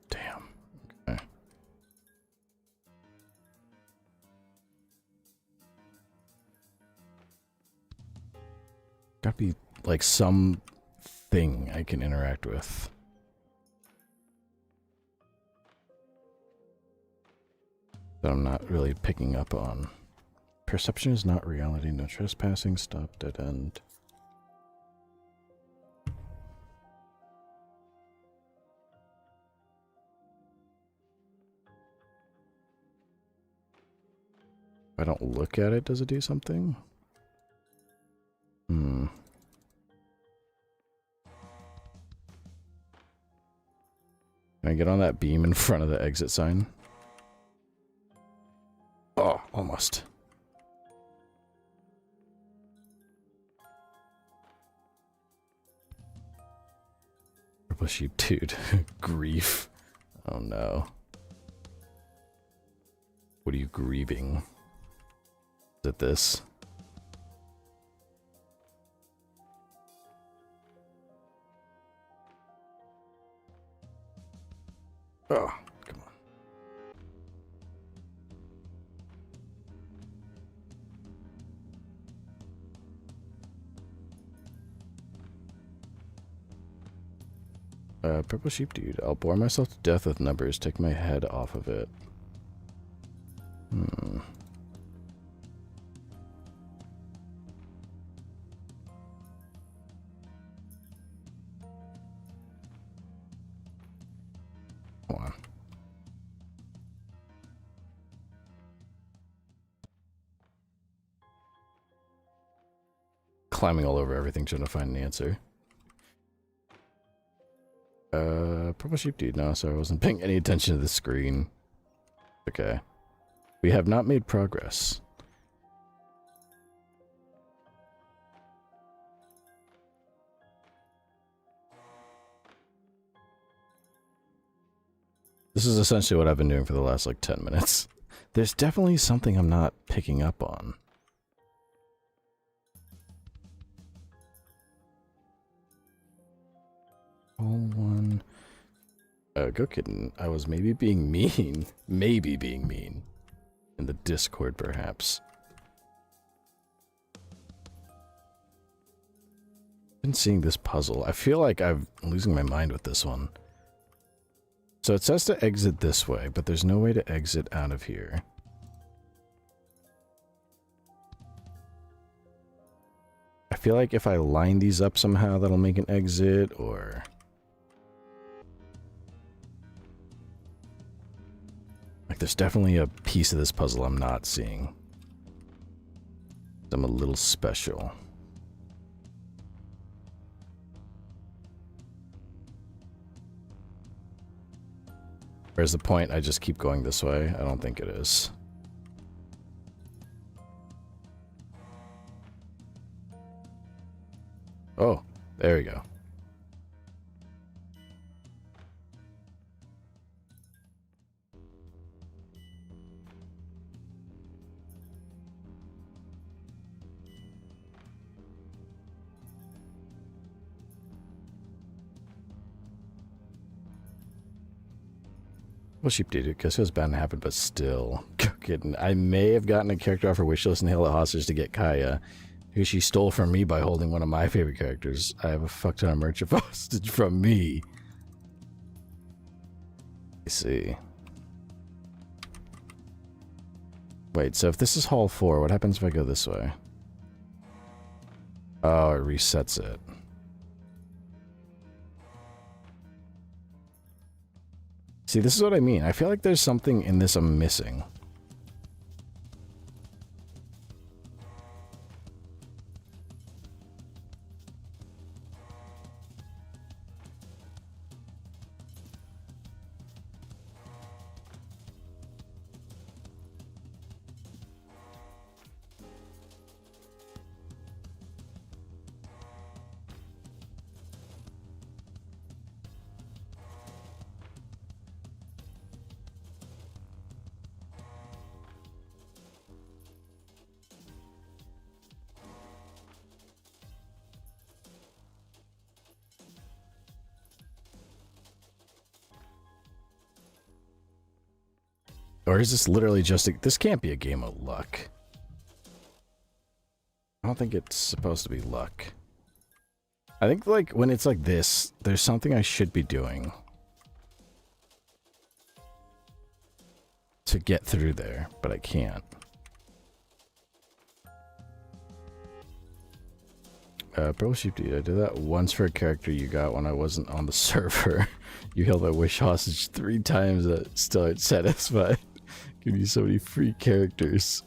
Damn. Okay. Gotta be like some thing I can interact with. That I'm not really picking up on. Perception is not reality. No trespassing. Stop. Dead end. If I don't look at it, does it do something? Hmm. Can I get on that beam in front of the exit sign? Oh, almost. Purple sheep, dude. Grief. Oh no. What are you grieving? Is it this? Oh, come on. Purple sheep dude. I'll bore myself to death with numbers. Take my head off of it. Hmm. Hold on. Climbing all over everything trying to find an answer. Purple sheep dude. No, sorry, I wasn't paying any attention to the screen. Okay. We have not made progress. This is essentially what I've been doing for the last, like, 10 minutes. There's definitely something I'm not picking up on. All one. Go kitten. I was maybe being mean. Maybe being mean. In the Discord, perhaps. Been seeing this puzzle. I feel like I'm losing my mind with this one. So it says to exit this way, but there's no way to exit out of here. I feel like if I line these up somehow, that'll make an exit, or... Like, there's definitely a piece of this puzzle I'm not seeing. I'm a little special. Or is the point I just keep going this way? I don't think it is. Oh, there we go. Well, sheep did it. Guess it was bound to happen, but still. Kidding. I may have gotten a character off her wish list and held it hostage to get Kaya, who she stole from me by holding one of my favorite characters. I have a fuck ton of merch of hostage from me. Let's see. Wait, so if this is Hall 4, what happens if I go this way? Oh, it resets it. See, this is what I mean. I feel like there's something in this I'm missing. Or is this literally just a... This can't be a game of luck. I don't think it's supposed to be luck. I think, like, when it's like this, there's something I should be doing to get through there, but I can't. Purple Sheep Dude, I did that once for a character you got when I wasn't on the server. You held my wish hostage 3 times that still aren't satisfied. Give you so many free characters.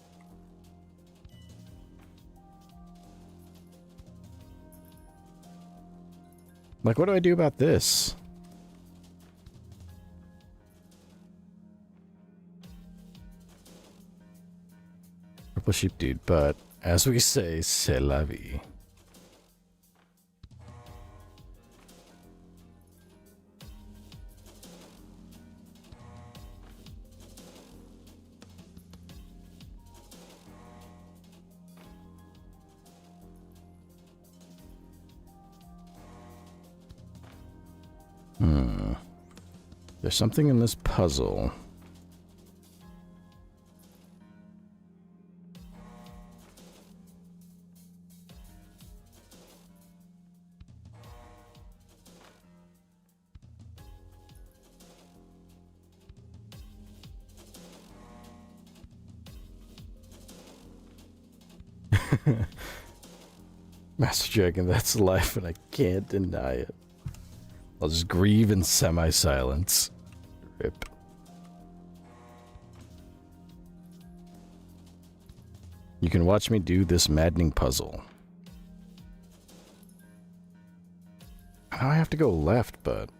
Like, what do I do about this? Purple Sheep Dude, but as we say, c'est la vie. There's something in this puzzle. Master Dragon, that's life and I can't deny it. I'll just grieve in semi-silence. Rip. You can watch me do this maddening puzzle. I know I have to go left, but...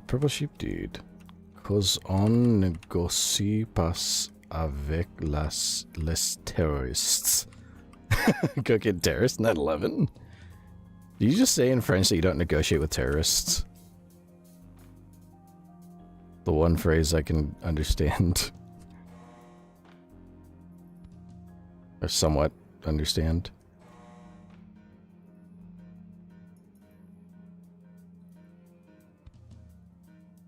Purple Sheep Dude. Cause on négocie pas avec les terroristes. Cooking terrorists, 9/11. Did you just say in French that you don't negotiate with terrorists? The one phrase I can understand. Or somewhat understand.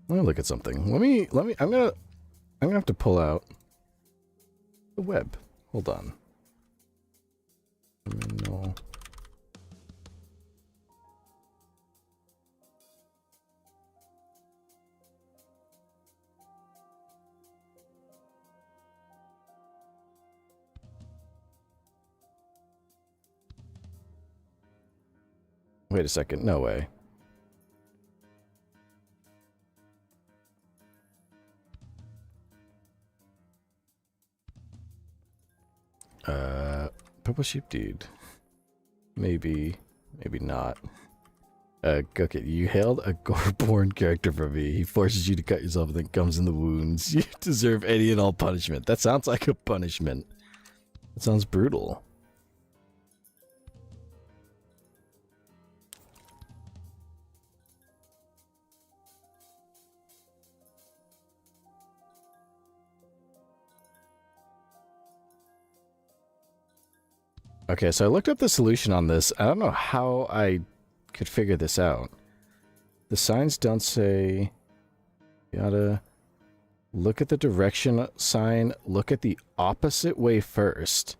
Let me look at something. I'm gonna have to pull out the web. Hold on. No. Wait a second. No way. Purple Sheep Dude. Maybe, maybe not. Cook it. You hailed a gore-born character from me. He forces you to cut yourself and then comes in the wounds. You deserve any and all punishment. That sounds like a punishment. That sounds brutal. Okay, so I looked up the solution on this. I don't know how I could figure this out. The signs don't say... You gotta look at the direction sign, look at the opposite way first,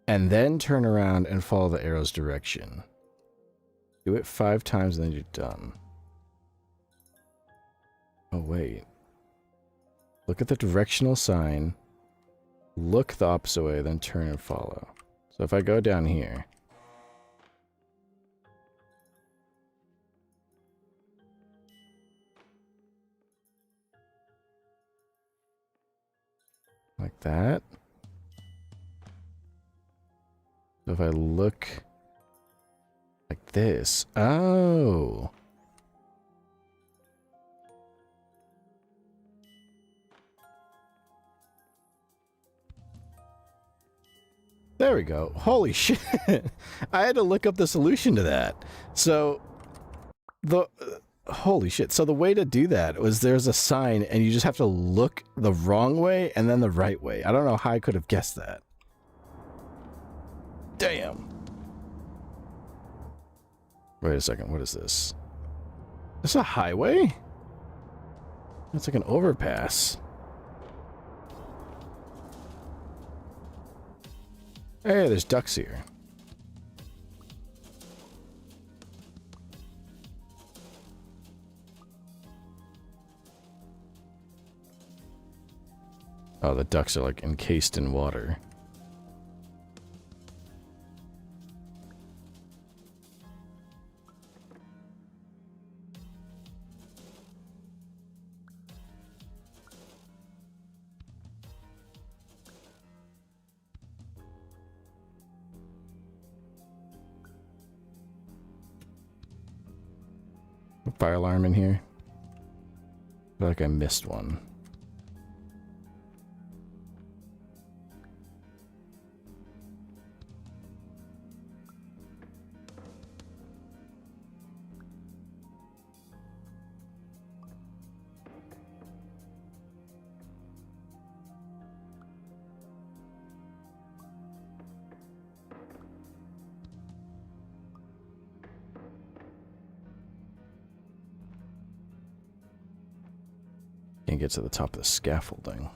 and then turn around and follow the arrow's direction. Do it 5 times and then you're done. Oh, wait. Look at the directional sign, look the opposite way, then turn and follow. So if I go down here... like that. So if I look like this... Oh! There we go. Holy shit. I had to look up the solution to that. So, holy shit. So the way to do that was there's a sign and you just have to look the wrong way and then the right way. I don't know how I could have guessed that. Damn. Wait a second. What is this? This a highway? It's like an overpass. Hey, there's ducks here. Oh, the ducks are like encased in water. Fire alarm in here. I feel like I missed one. Can't get to the top of the scaffolding.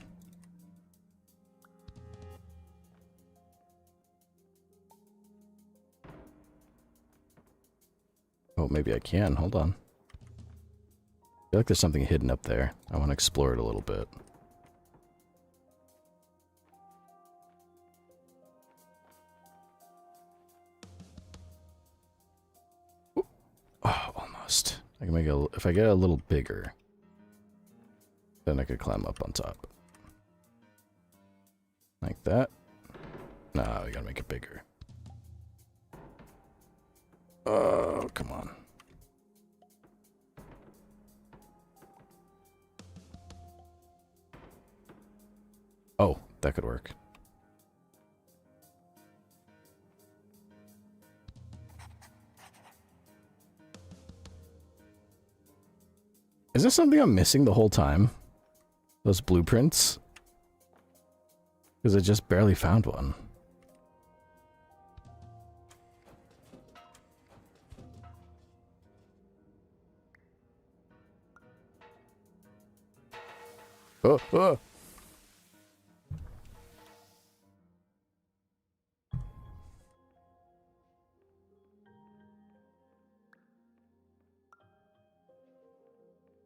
Oh, maybe I can. Hold on. I feel like there's something hidden up there. I want to explore it a little bit. Ooh. Oh, almost. I can make it if I get a little bigger. Then I could climb up on top. Like that. No, we gotta make it bigger. Oh, come on. Oh, that could work. Is there something I'm missing the whole time? Those blueprints? Because I just barely found one. Oh, oh.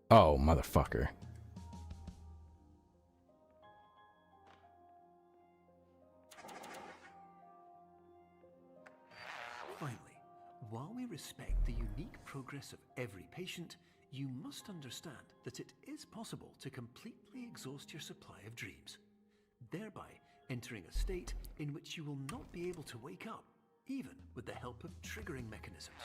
Oh, motherfucker. Finally, while we respect the unique progress of every patient, you must understand that it is possible to completely exhaust your supply of dreams, thereby entering a state in which you will not be able to wake up, even with the help of triggering mechanisms.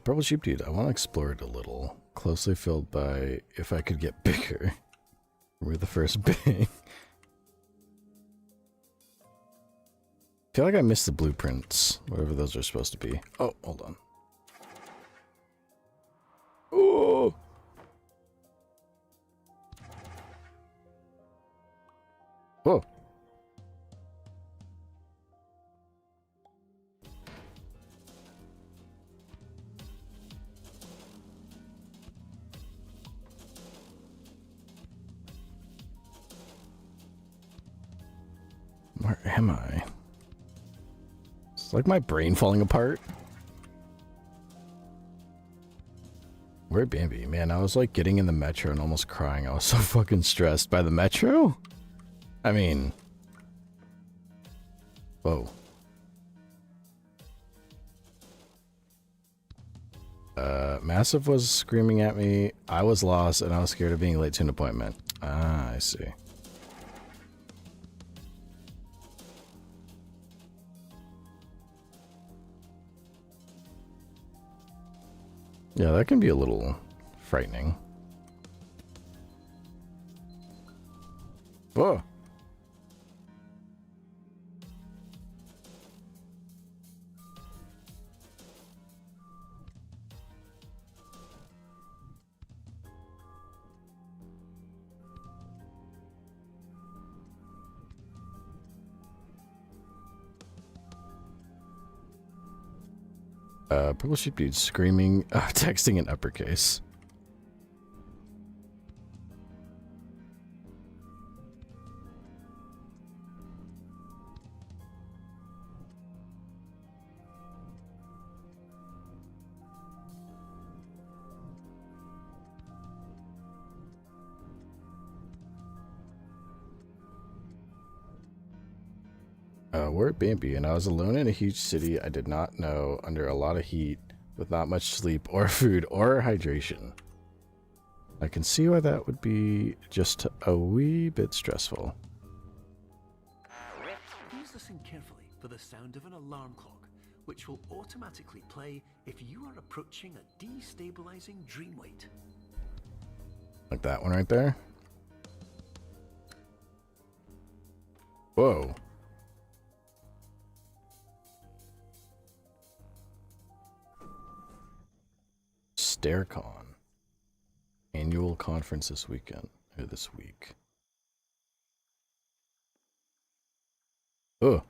Purple sheep dude, I want to explore it a little. Closely filled by if I could get bigger. We're the first big. I feel like I missed the blueprints, whatever those are supposed to be. Oh, hold on. Oh! Whoa. Where am I? It's like my brain falling apart. Where'd Bambi? Man, I was like getting in the metro and almost crying. I was so fucking stressed by the metro. I mean... Whoa. Massive was screaming at me. I was lost and I was scared of being late to an appointment. Ah, I see. Yeah, that can be a little frightening. Whoa. Purple sheep dude screaming, texting in uppercase. We're at Bambi, and I was alone in a huge city I did not know, under a lot of heat, with not much sleep or food or hydration. I can see why that would be just a wee bit stressful. Please listen carefully for the sound of an alarm clock, which will automatically play if you are approaching a destabilizing dream weight. Like that one right there. Whoa. StareCon. Annual conference this weekend, or this week. Oh.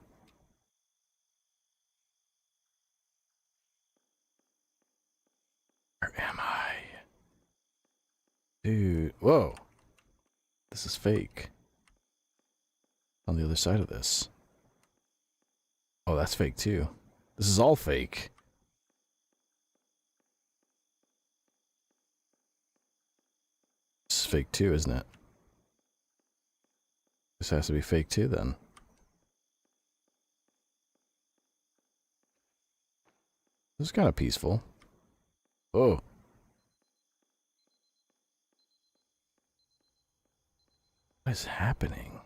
Where am I? Dude, whoa. This is fake. On the other side of this. Oh, that's fake too. This is all fake. This is fake too, isn't it? This has to be fake too, then. This is kind of peaceful. Oh. What is happening?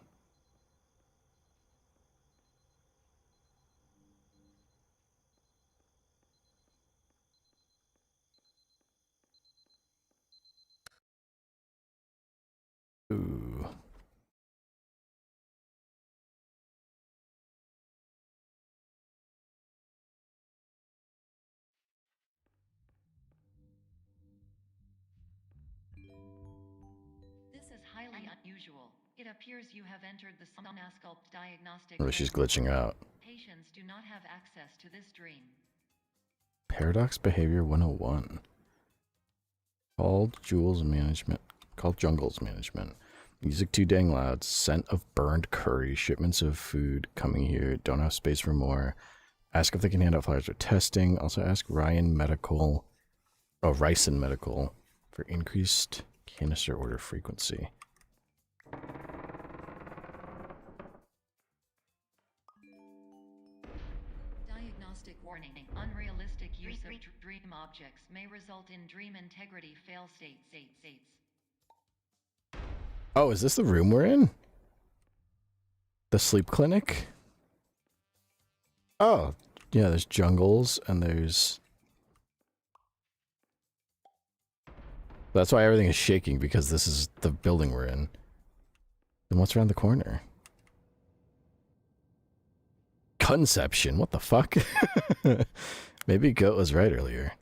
Ooh. This is highly unusual. It appears you have entered the Somnasculpt diagnostic. Oh, she's glitching out. Patients do not have access to this dream. Paradox Behavior 101. Called Jungles Management. Music too dang loud. Scent of burned curry. Shipments of food coming here. Don't have space for more. Ask if they can hand out flyers for testing. Also ask Ryan Medical. Oh, Ryson Medical for increased canister order frequency. Diagnostic warning. Unrealistic use of dream objects may result in dream integrity fail states. Oh, is this the room we're in? The sleep clinic? Oh, yeah, there's jungles and there's That's why everything is shaking, because this is the building we're in. Then what's around the corner? Conception, what the fuck? Maybe Goat was right earlier.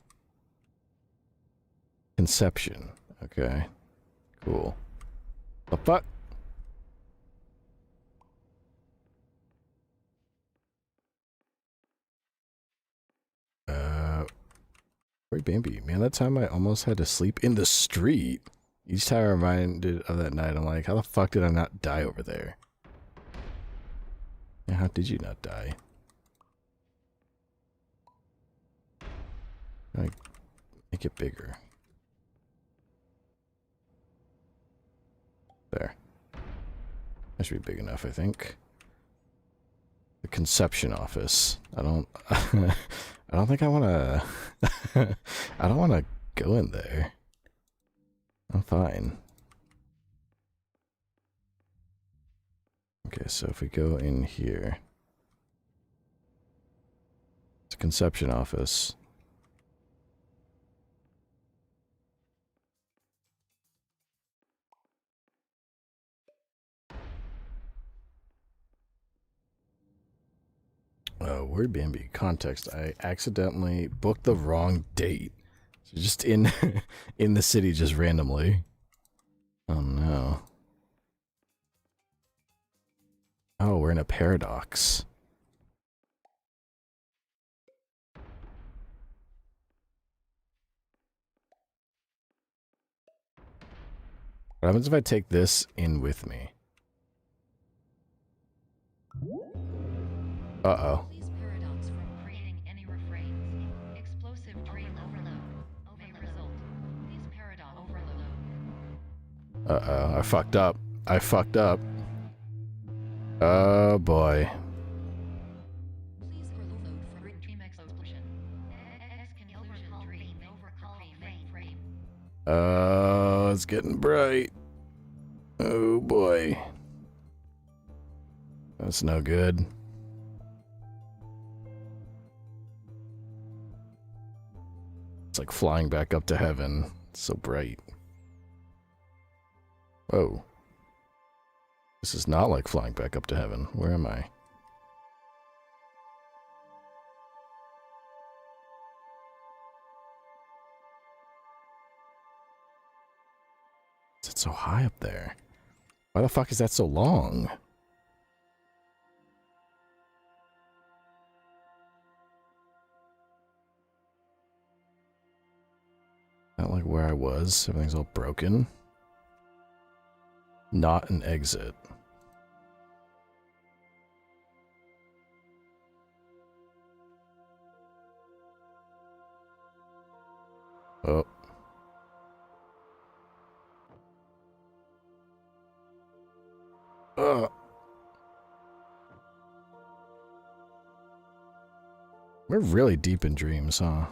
Conception, okay. Cool. The fuck? Where'd Bambi? Man, that time I almost had to sleep in the street. Each time I'm reminded of that night, I'm like, how the fuck did I not die over there? Yeah, how did you not die? Like, make it bigger. There. That should be big enough, I think. The conception office. I don't I don't think I wanna I don't wanna go in there. I'm fine. Okay, so if we go in here. It's a conception office. Word Bambi. Context. I accidentally booked the wrong date. So just in in the city just randomly. Oh no. Oh, we're in a paradox. What happens if I take this in with me? Uh-oh. Please paradox from creating any refrains. Explosive dream overload may result. Please paradox overload. Uh-oh, I fucked up. I fucked up. Oh boy. Please overload for dream explosion. Conclusion dream frame. Oh, it's getting bright. Oh boy. That's no good. It's like flying back up to heaven. It's so bright. Whoa. This is not like flying back up to heaven. Where am I? Is it so high up there? Why the fuck is that so long? Not like where I was. Everything's all broken. Not an exit. Oh. We're really deep in dreams, huh?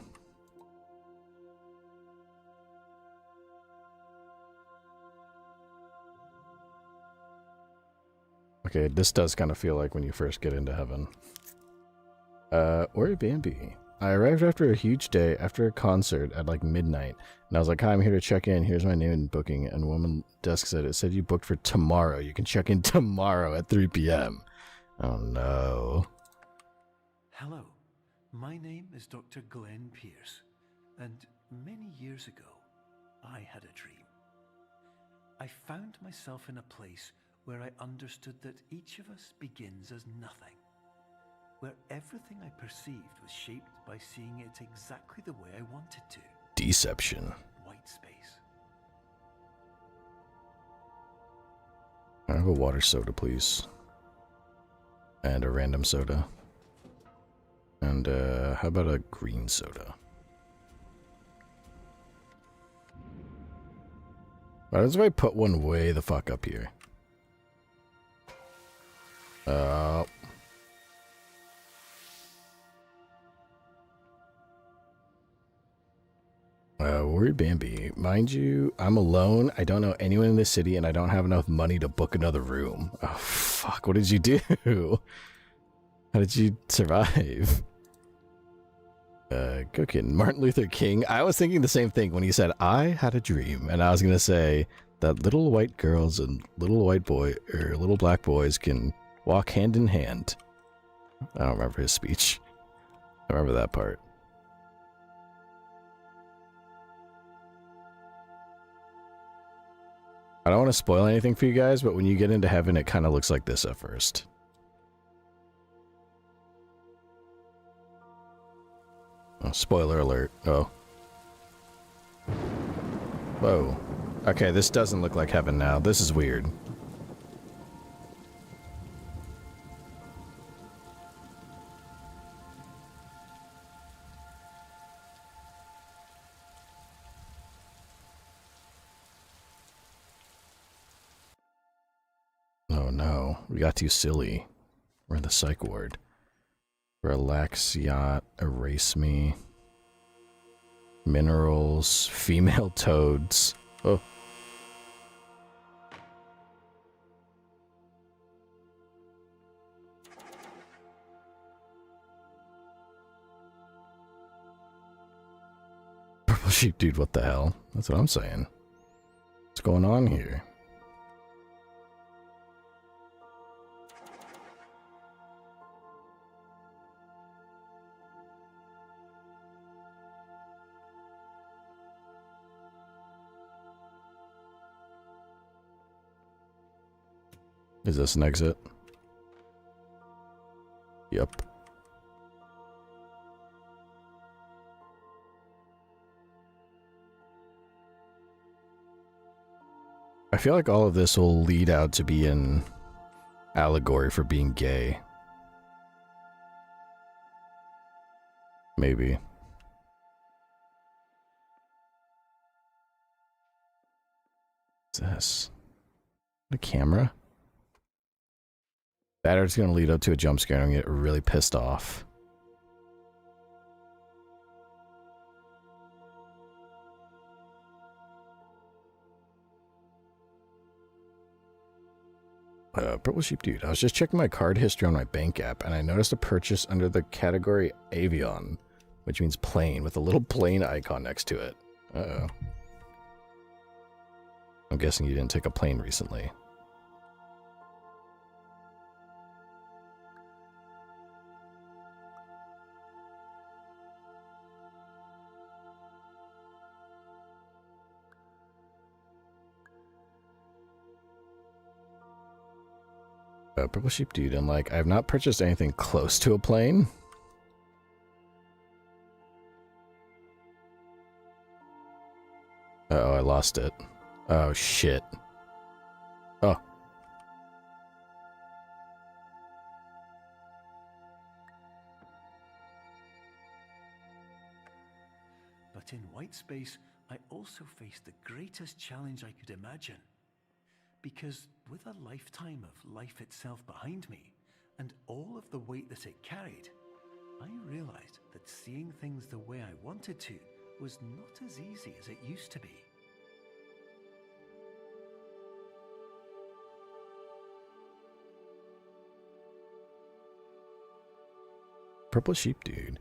Okay, this does kind of feel like when you first get into heaven. Where Bambi? I arrived after a huge day, after a concert at like midnight, and I was like, hi, I'm here to check in. Here's my name and booking. And woman desk said, it said you booked for tomorrow. You can check in tomorrow at 3 p.m. Oh no. Hello, my name is Dr. Glenn Pierce, and many years ago, I had a dream. I found myself in a place where I understood that each of us begins as nothing, where everything I perceived was shaped by seeing it exactly the way I wanted to. Deception. White space. I have a water soda, please. And a random soda. And, how about a green soda? What happens if I put one way the fuck up here? Worried Bambi. Mind you, I'm alone. I don't know anyone in this city, and I don't have enough money to book another room. Oh, fuck. What did you do? How did you survive? Cooking Martin Luther King. I was thinking the same thing when he said, I had a dream. And I was going to say that little white girls and little white boy or little black boys can walk hand in hand. I don't remember his speech. I remember that part. I don't want to spoil anything for you guys, but when you get into heaven, it kind of looks like this at first. Oh, spoiler alert. Oh. Whoa. Okay, this doesn't look like heaven now. This is weird. Oh no, we got too silly. We're in the psych ward. Relax yacht, erase me. Minerals, female toads. Oh. Purple sheep, dude, what the hell? That's what I'm saying. What's going on here? Is this an exit? Yep. I feel like all of this will lead out to be an allegory for being gay. Maybe. What's this? The camera? That is going to lead up to a jump scare and I'm going to get really pissed off. Purple sheep dude, I was just checking my card history on my bank app and I noticed a purchase under the category Avion, which means plane, with a little plane icon next to it. Uh-oh. I'm guessing you didn't take a plane recently. Purple sheep dude, and like, I have not purchased anything close to a plane. Uh oh, I lost it. Oh shit. Oh. But in white space, I also faced the greatest challenge I could imagine. Because with a lifetime of life itself behind me, and all of the weight that it carried, I realized that seeing things the way I wanted to was not as easy as it used to be. Purple sheep dude.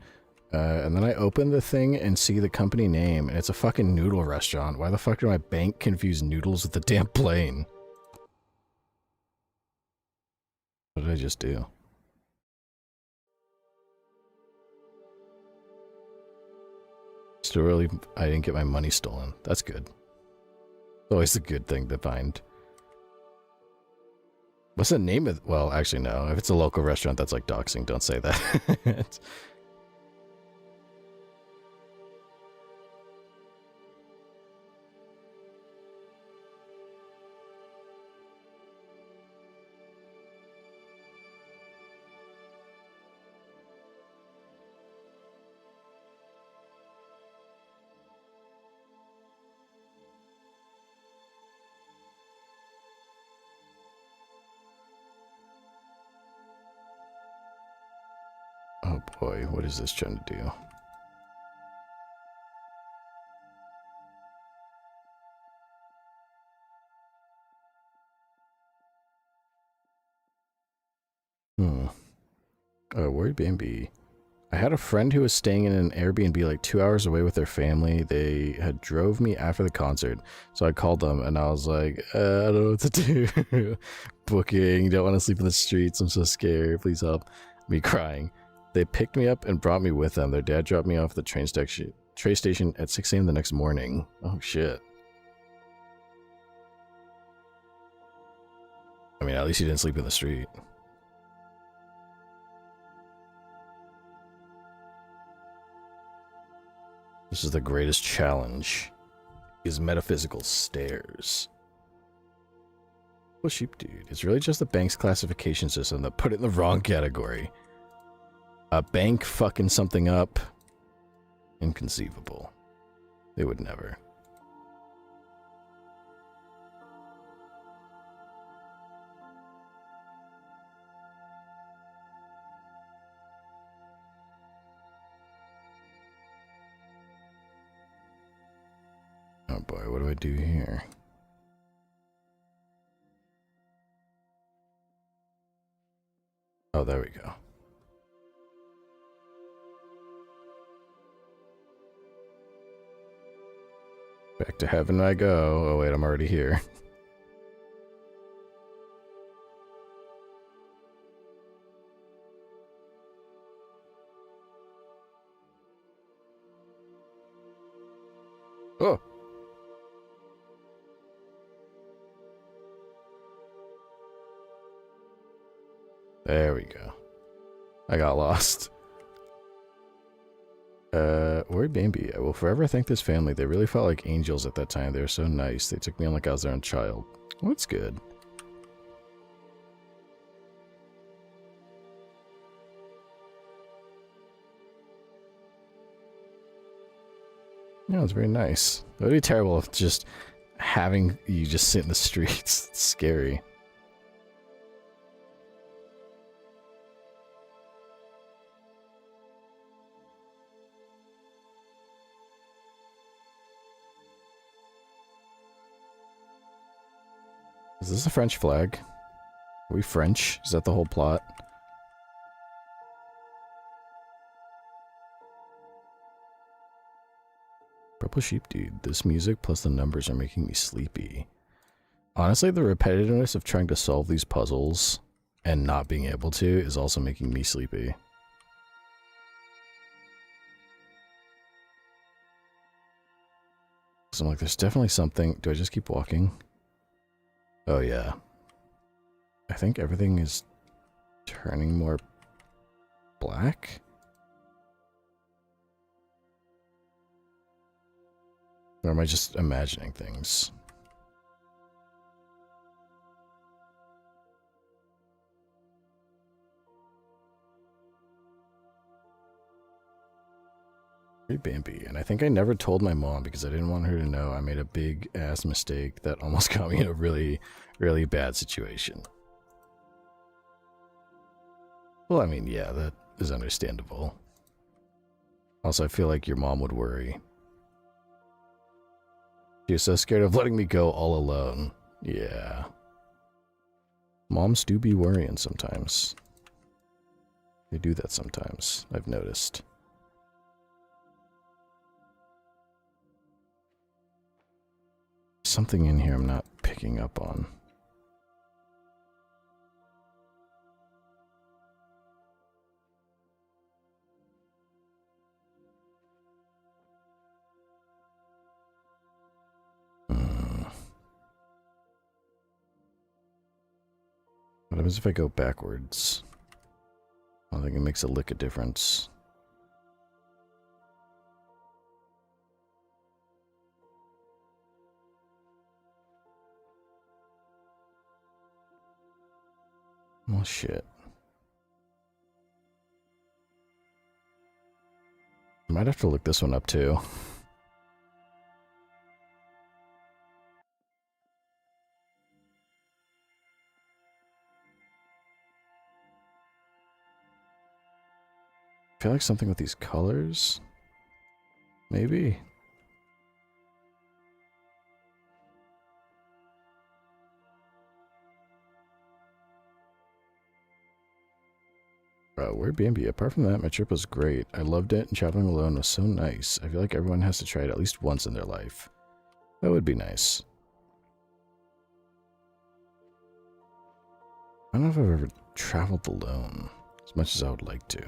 And then I open the thing and see the company name, and it's a fucking noodle restaurant. Why the fuck did my bank confuse noodles with the damn plane? What did I just do? Still really, I didn't get my money stolen. That's good. Always a good thing to find. What's the name of... Well, actually, no. If it's a local restaurant, that's like doxing. Don't say that. Oh boy, what is this trying to do? Oh, where'd Bambi? I had a friend who was staying in an Airbnb like 2 hours away with their family. They had drove me after the concert. So I called them and I was like, I don't know what to do. Booking, don't want to sleep in the streets. I'm so scared. Please help. Me crying. They picked me up and brought me with them. Their dad dropped me off at the train station at 6 a.m. the next morning. Oh, shit. I mean, at least you didn't sleep in the street. This is the greatest challenge. Is metaphysical stairs. Well, sheep dude. It's really just the bank's classification system that put it in the wrong category. A bank fucking something up. Inconceivable. They would never. Oh boy, what do I do here? Oh, there we go. Back to heaven I go. Oh wait, I'm already here. Oh! There we go. I got lost. Where Bambi? I will forever thank this family. They really felt like angels at that time. They were so nice. They took me on like I was their own child. Well, that's good. Yeah, it's very nice. It would be terrible if just having you just sit in the streets. It's scary. Is this a French flag? Are we French? Is that the whole plot? Purple sheep dude. This music plus the numbers are making me sleepy. Honestly, the repetitiveness of trying to solve these puzzles and not being able to is also making me sleepy. So I'm like, there's definitely something. Do I just keep walking? Oh yeah. I think everything is turning more black? Or am I just imagining things? Very Bambi. And I think I never told my mom because I didn't want her to know I made a big ass mistake that almost got me in a really, really bad situation. Well, I mean, yeah, that is understandable. Also, I feel like your mom would worry. She was so scared of letting me go all alone. Yeah. Moms do be worrying sometimes. They do that sometimes, I've noticed. Something in here I'm not picking up on. What happens if I go backwards? I think it makes a lick of difference. Well, shit. I might have to look this one up too. I feel like something with these colors? Maybe. Weird B&B. Apart from that, my trip was great. I loved it, and traveling alone was so nice. I feel like everyone has to try it at least once in their life. That would be nice. I don't know if I've ever traveled alone as much as I would like to.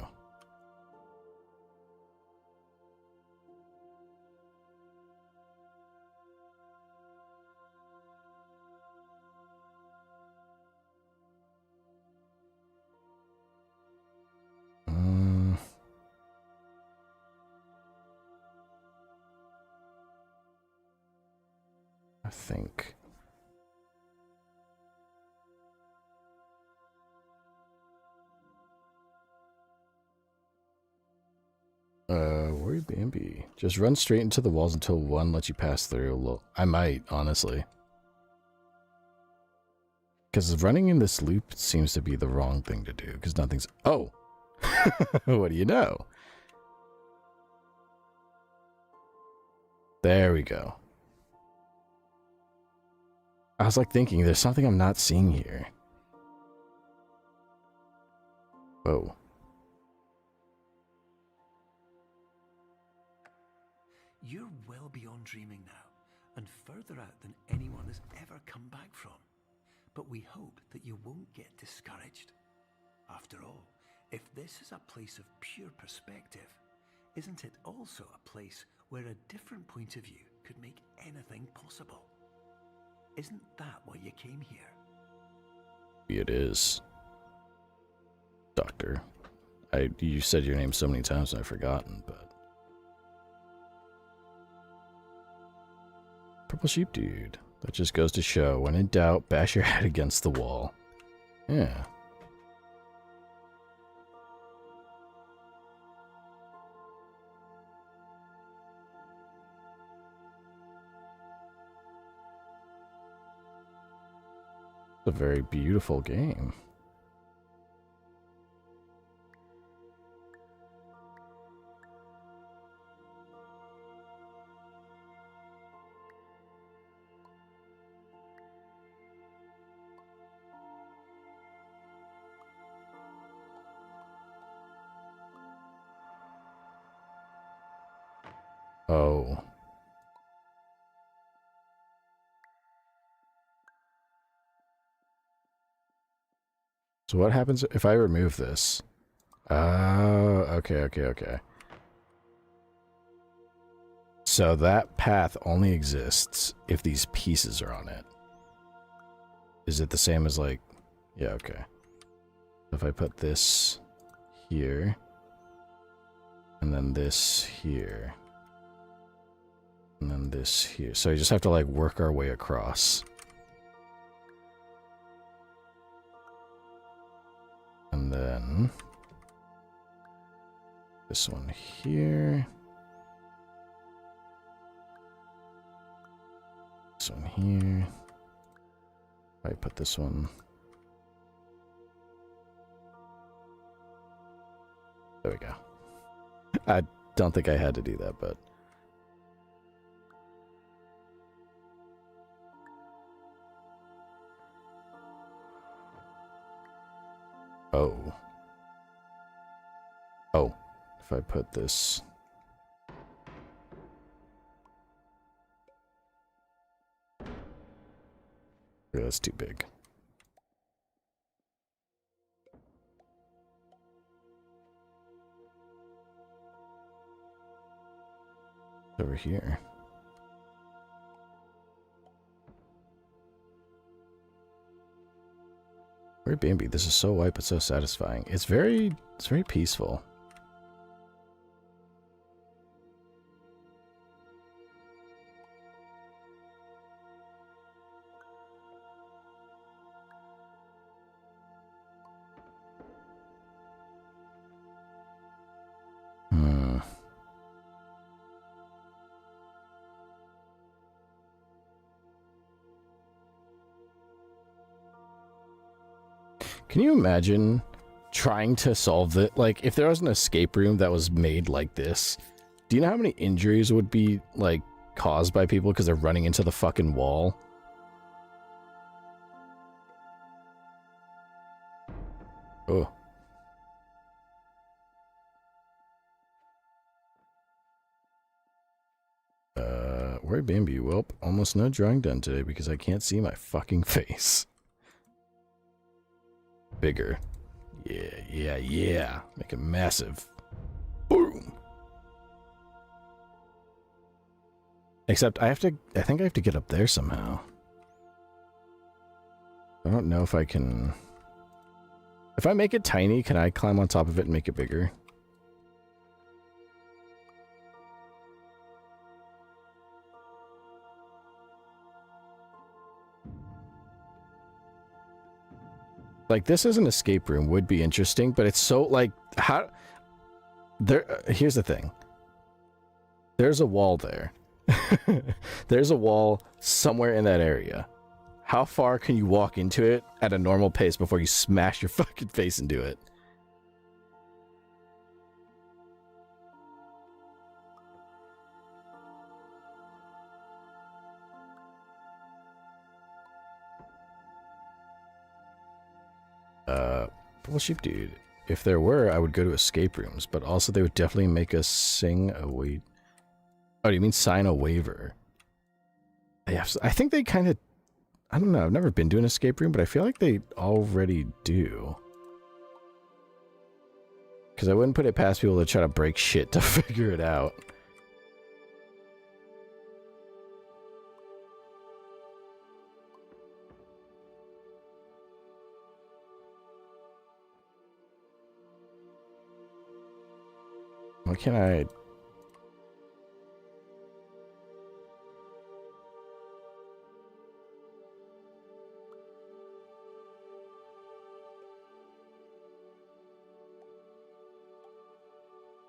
I think. Where B&B? Just run straight into the walls until one lets you pass through. Well, I might, honestly. Because running in this loop seems to be the wrong thing to do, because nothing's... Oh! What do you know? There we go. I was like thinking, there's something I'm not seeing here. Whoa. You're well beyond dreaming now, and further out than anyone has ever come back from. But we hope that you won't get discouraged. After all, if this is a place of pure perspective, isn't it also a place where a different point of view could make anything possible? Isn't that why you came here? It is. Doctor. You said your name so many times and I've forgotten, but... Purple sheep dude. That just goes to show, when in doubt, bash your head against the wall. Yeah. It's a very beautiful game. Oh. So what happens if I remove this? Oh, okay. So that path only exists if these pieces are on it. Is it the same as like... Yeah, okay. If I put this here, and then this here, and then this here. So you just have to like work our way across. And then this one here. This one here. I put this one. There we go. I don't think I had to do that, but... Oh. Oh. If I put this... Yeah, that's too big. Over here. Very Bambi. This is so white but so satisfying. It's very peaceful. Can you imagine trying to solve it? Like, if there was an escape room that was made like this, do you know how many injuries would be, like, caused by people because they're running into the fucking wall? Oh. Word Bambi. Welp, almost no drawing done today because I can't see my fucking face. Bigger. Yeah. Make it massive. Boom. Except I think I have to get up there somehow. I don't know if I can... If I make it tiny, can I climb on top of it and make it bigger? Like, this as an escape room would be interesting, but it's so, like, how... Here's the thing. There's a wall there. There's a wall somewhere in that area. How far can you walk into it at a normal pace before you smash your fucking face into it? Well, sheep dude. If there were, I would go to escape rooms, but also they would definitely make us sing a wait. Oh, do you mean sign a waiver? Yeah, I think they kind of... I don't know, I've never been to an escape room, but I feel like they already do. Because I wouldn't put it past people to try to break shit to figure it out. Why can't I...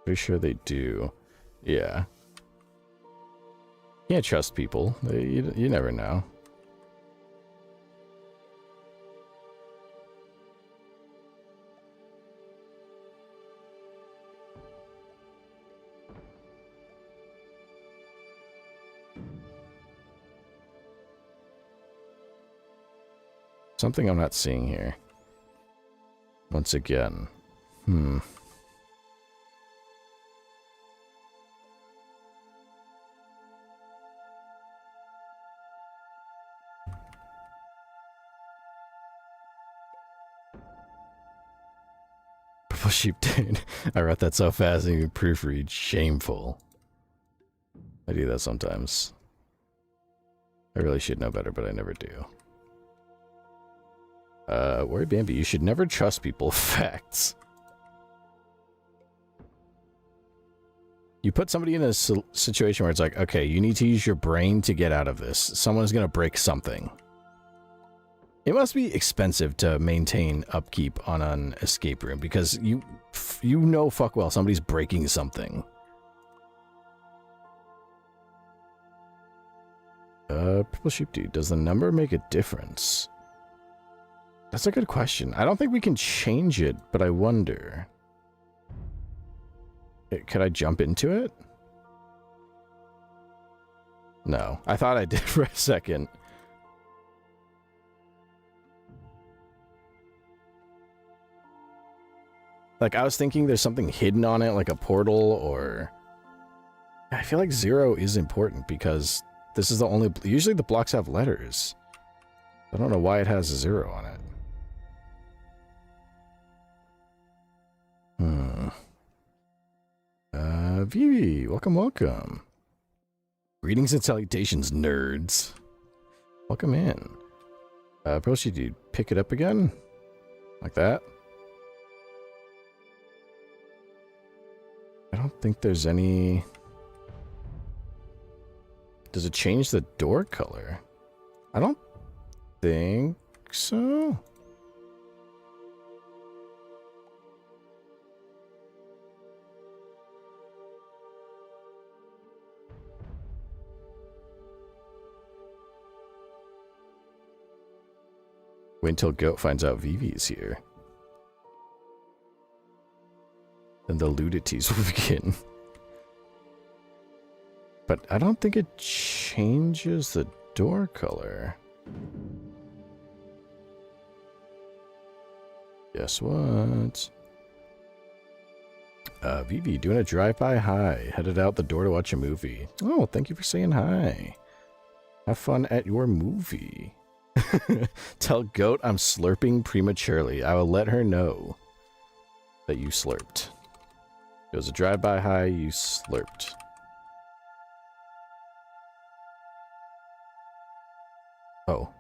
Pretty sure they do. Yeah. Can't trust people. You never know. Something I'm not seeing here. Once again. Purple sheep dude. I wrote that so fast and you proofread. Shameful. I do that sometimes. I really should know better, but I never do. Worry Bambi, you should never trust people. Facts. You put somebody in a situation where it's like, okay, you need to use your brain to get out of this. Someone's gonna break something. It must be expensive to maintain upkeep on an escape room because you know fuck well somebody's breaking something. Purple sheep dude, does the number make a difference? That's a good question. I don't think we can change it, but I wonder. Could I jump into it? No. I thought I did for a second. Like, I was thinking there's something hidden on it, like a portal, or... I feel like 0 is important, because this is the only... Usually the blocks have letters. I don't know why it has a 0 on it. Vivi, welcome. Greetings and salutations, nerds. Welcome in. Proshi, dude, pick it up again? Like that? I don't think there's any... Does it change the door color? I don't think so. Wait until Goat finds out Vivi is here. Then the ludities will begin. But I don't think it changes the door color. Guess what? Vivi, doing a drive-by hi. Headed out the door to watch a movie. Oh, thank you for saying hi. Have fun at your movie. Tell Goat I'm slurping prematurely. I will let her know that you slurped. It was a drive-by hi, you slurped. Oh.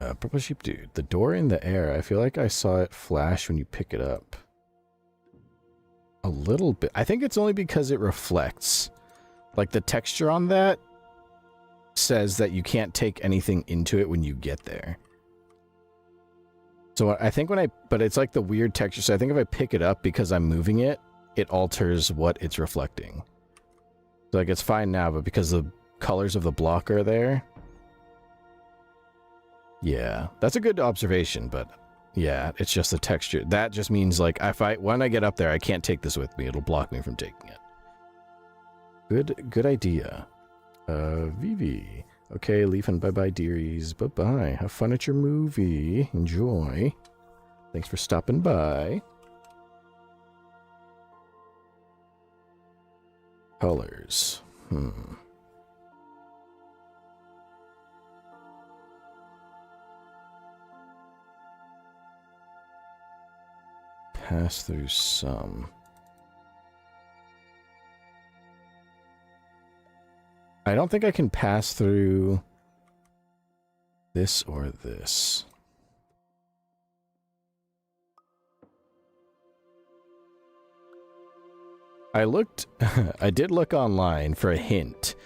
Purple Sheep Dude. The door in the air. I feel like I saw it flash when you pick it up. A little bit. I think it's only because it reflects. Like the texture on that says that you can't take anything into it when you get there. So I think but it's like the weird texture. So I think if I pick it up because I'm moving it, it alters what it's reflecting. So like it's fine now, but because the colors of the block are there. Yeah, that's a good observation, but yeah, it's just the texture. That just means like when I get up there, I can't take this with me. It'll block me from taking it. Good idea. Vivi. Okay, leaving. Bye-bye, dearies. Bye-bye. Have fun at your movie. Enjoy. Thanks for stopping by. Colors. Pass through some. I don't think I can pass through this or this. I did look online for a hint,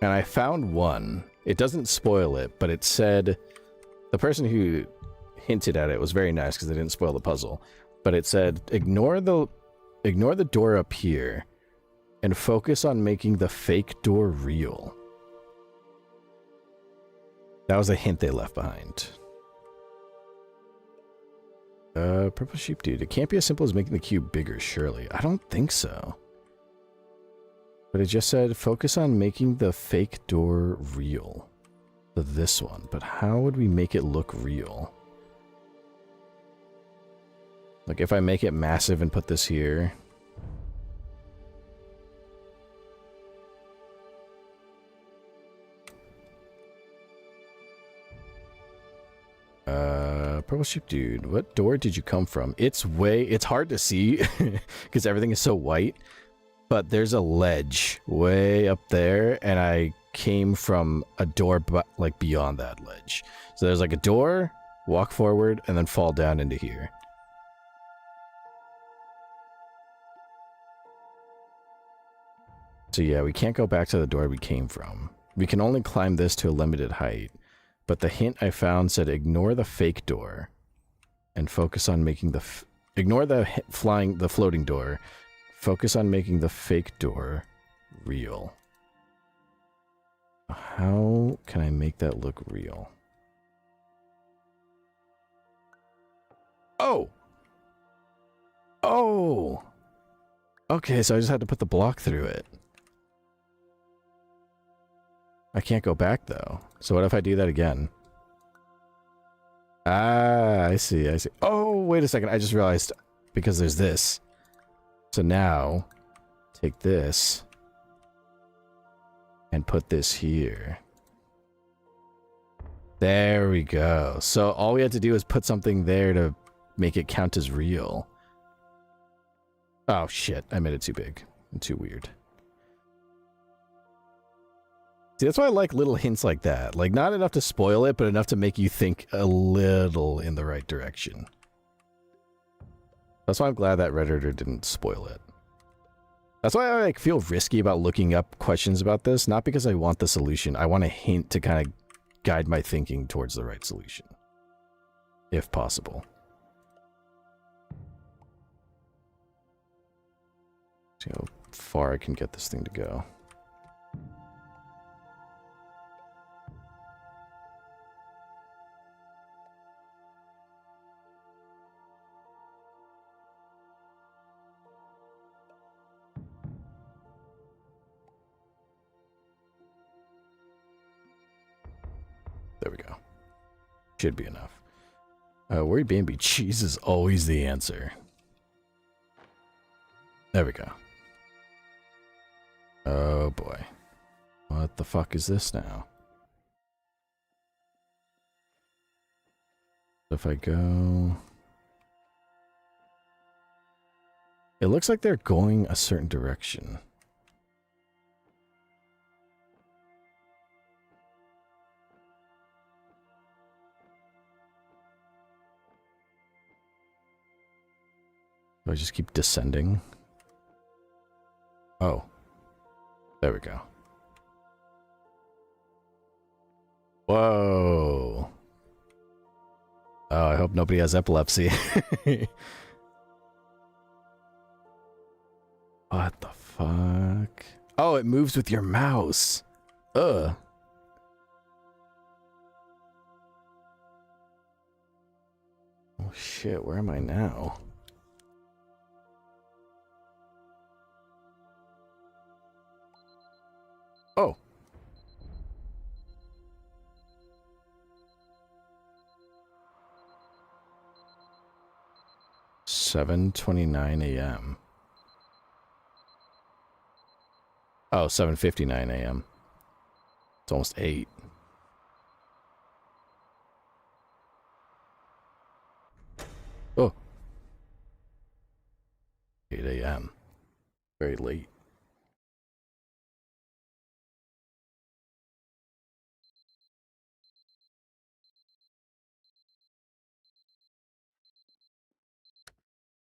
and I found one. It doesn't spoil it, but it said, the person who hinted at it was very nice because they didn't spoil the puzzle, but it said, ignore the door up here and focus on making the fake door real. That was a hint they left behind. Purple Sheep Dude. It can't be as simple as making the cube bigger, surely. I don't think so. But it just said, focus on making the fake door real. So this one. But how would we make it look real? Like if I make it massive and put this here. Purple Sheep Dude, what door did you come from? It's hard to see because everything is so white, but there's a ledge way up there, and I came from a door like beyond that ledge. So there's like a door, walk forward, and then fall down into here. So yeah, we can't go back to the door we came from. We can only climb this to a limited height. But the hint I found said ignore the fake door and focus on making ignore the floating door. Focus on making the fake door real. How can I make that look real? Oh! Oh! Okay, so I just had to put the block through it. I can't go back, though. So what if I do that again? Ah, I see. Oh, wait a second. I just realized, because there's this. So now, take this and put this here. There we go. So all we had to do is put something there to make it count as real. Oh, shit. I made it too big and too weird. See, that's why I like little hints like that. Like, not enough to spoil it, but enough to make you think a little in the right direction. That's why I'm glad that Redditor didn't spoil it. That's why I like feel risky about looking up questions about this. Not because I want the solution. I want a hint to kind of guide my thinking towards the right solution. If possible. See how far I can get this thing to go. There we go. Should be enough. Worried Bambi, cheese is always the answer. There we go. Oh boy. What the fuck is this now? If I go... It looks like they're going a certain direction. Do I just keep descending? Oh. There we go. Whoa. Oh, I hope nobody has epilepsy. What the fuck? Oh, it moves with your mouse. Ugh. Oh shit, where am I now? Oh. $7:29 a.m. Oh, 7:59 a.m. It's almost 8. Oh. 8 a.m. Very late.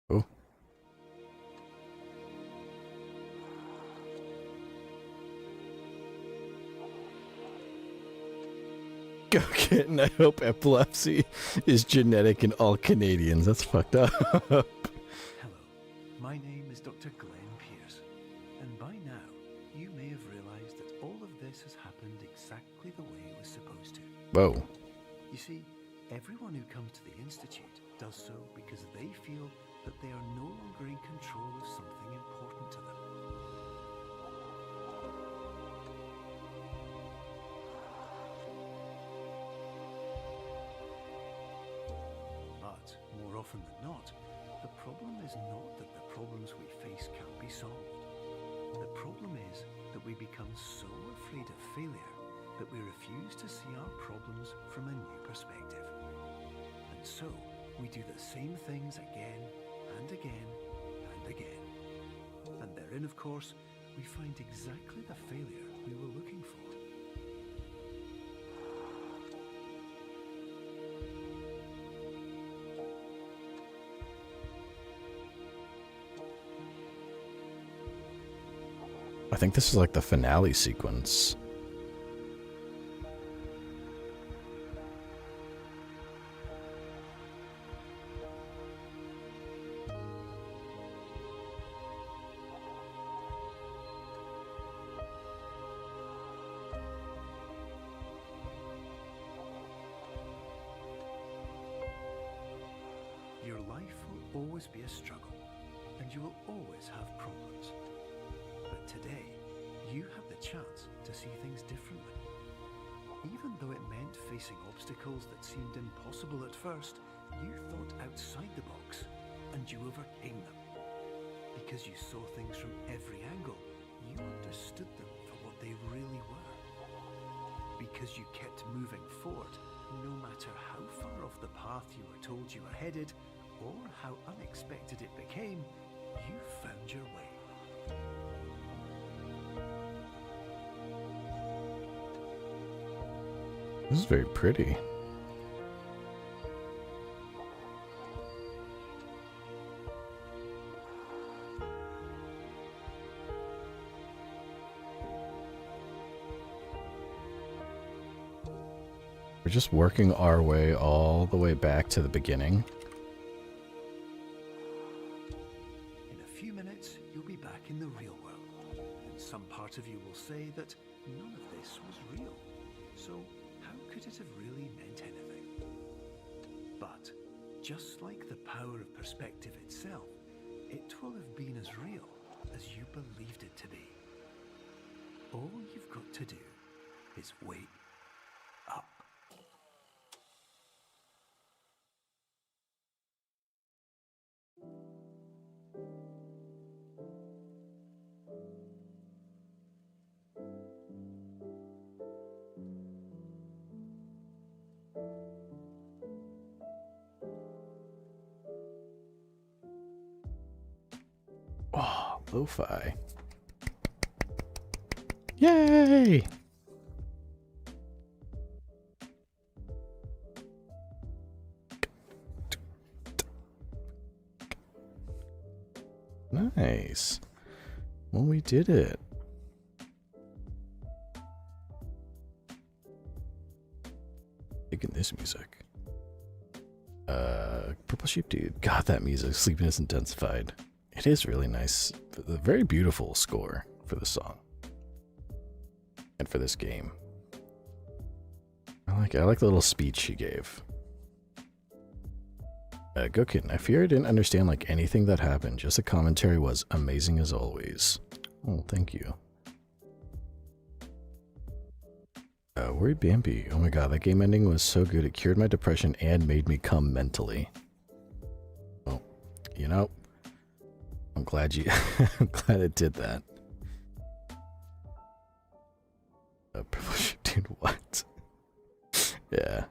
Oh. Go kitten, I hope epilepsy is genetic in all Canadians. That's fucked up. Hello, my name is Dr. Glenn Pierce, and by now you may have realized that all of this has happened exactly the way it was supposed to. Whoa. You see, everyone who comes to the Institute does so because they feel that they are no longer in control of something important to them. But more often than not, the problem is not that the problems we face can't be solved. The problem is that we become so afraid of failure that we refuse to see our problems from a new perspective. And so, we do the same things again and again and again. And therein, of course, we find exactly the failure we were looking for. I think this is like the finale sequence. Your life will always be a struggle, and you will always have problems. But today, you have the chance to see things differently. Even though it meant facing obstacles that seemed impossible at first, you thought outside the box, and you overcame them. Because you saw things from every angle, you understood them for what they really were. Because you kept moving forward, no matter how far off the path you were told you were headed, or how unexpected it became, you found your way. This is very pretty. We're just working our way all the way back to the beginning. In a few minutes, you'll be back in the real world. And some part of you will say that none of this was real. So how could it have really meant anything? But just like the power of perspective itself, it will have been as real as you believed it to be. All you've got to do is wait up. Lo-fi. Yay! Nice. Well, we did it. Digging this music. Purple Sheep Dude. God, that music. Sleepiness Intensified. It is really nice. A very beautiful score for the song. And for this game. I like it. I like the little speech she gave. Go Kitten. I fear I didn't understand like anything that happened. Just the commentary was amazing as always. Oh, thank you. Worried Bambi. Oh my god, that game ending was so good. It cured my depression and made me come mentally. Well, you know, I'm glad you. I'm glad it did that. Dude, what? Yeah.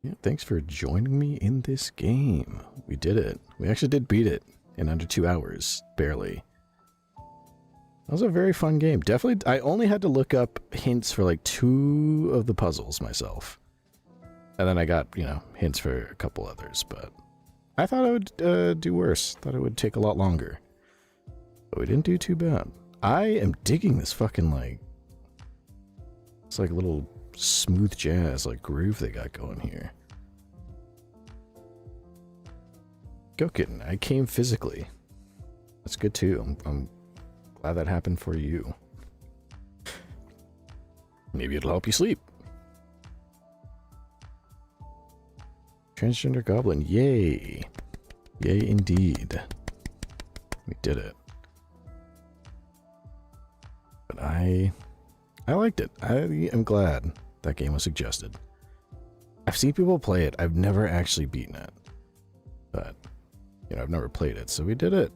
Yeah, thanks for joining me in this game. We did it. We actually did beat it in under 2 hours. Barely. That was a very fun game. Definitely, I only had to look up hints for like 2 of the puzzles myself. And then I got, you know, hints for a couple others, but I thought I would do worse. Thought it would take a lot longer. But we didn't do too bad. I am digging this fucking, like, it's like a little smooth jazz, like, groove they got going here. Go Kitten, I came physically. That's good too. I'm glad that happened for you. Maybe it'll help you sleep. Transgender Goblin, yay. Yay indeed. We did it. But I liked it. I am glad that game was suggested. I've seen people play it. I've never actually beaten it. But, you know, I've never played it, so we did it.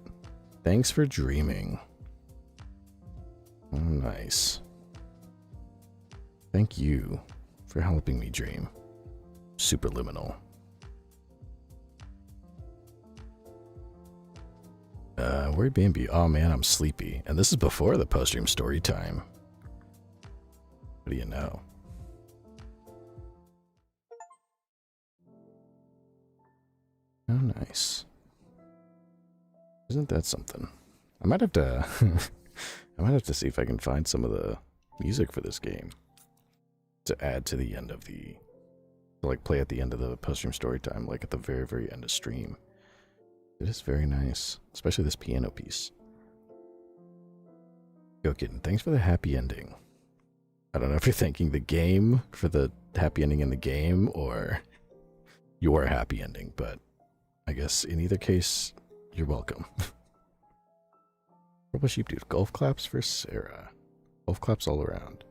Thanks for dreaming. Oh, nice. Thank you for helping me dream. Superliminal. Worried Bambi. Oh man, I'm sleepy. And this is before the post-stream story time. What do you know? Oh, nice. Isn't that something? I might have to I might have to see if I can find some of the music for this game to add to the end of the, like, play at the end of the post-stream story time, like at the very, very end of stream. It is very nice, especially this piano piece. Go Kitten, thanks for the happy ending. I don't know if you're thanking the game for the happy ending in the game or your happy ending, but I guess in either case, you're welcome. Purple Sheep Dude, golf claps for Sarah. Golf claps all around.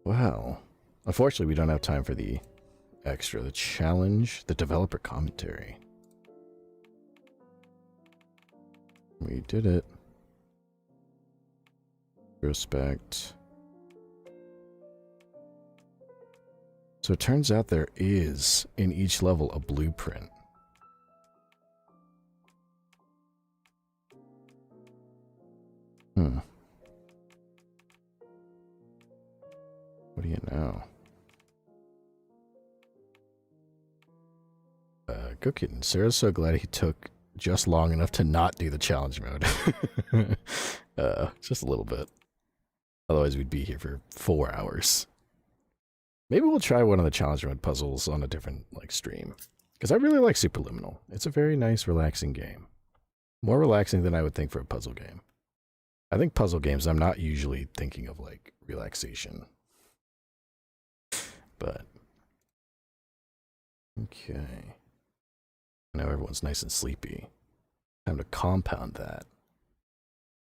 Wow. Unfortunately, we don't have time for the extra, the challenge, the developer commentary. We did it. Respect. So it turns out there is, in each level, a blueprint. What do you know? Go Kitten. Sarah's so glad he took just long enough to not do the challenge mode. Just a little bit. Otherwise we'd be here for 4 hours. Maybe we'll try one of the challenge mode puzzles on a different, like, stream. Because I really like Superliminal. It's a very nice, relaxing game. More relaxing than I would think for a puzzle game. I think puzzle games, I'm not usually thinking of, like, relaxation. But, okay. Now everyone's nice and sleepy. Time to compound that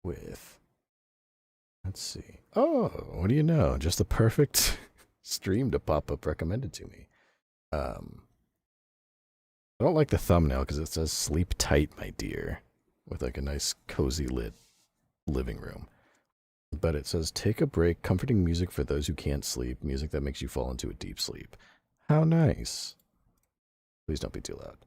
with, let's see. Oh, what do you know? Just the perfect stream to pop up recommended to me. I don't like the thumbnail because it says "Sleep tight, my dear," with like a nice cozy lit living room. But it says, take a break, comforting music for those who can't sleep, music that makes you fall into a deep sleep. How nice. Please don't be too loud.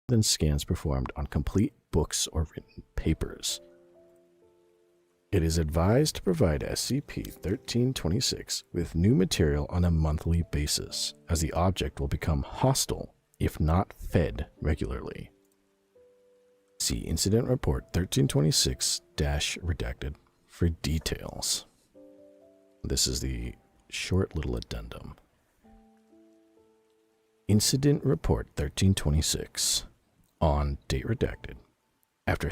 than scans performed on complete books or written papers. It is advised to provide SCP-1326 with new material on a monthly basis, as the object will become hostile if not fed regularly. See Incident Report 1326-redacted for details. This is the short little addendum. Incident Report 1326 on date redacted. After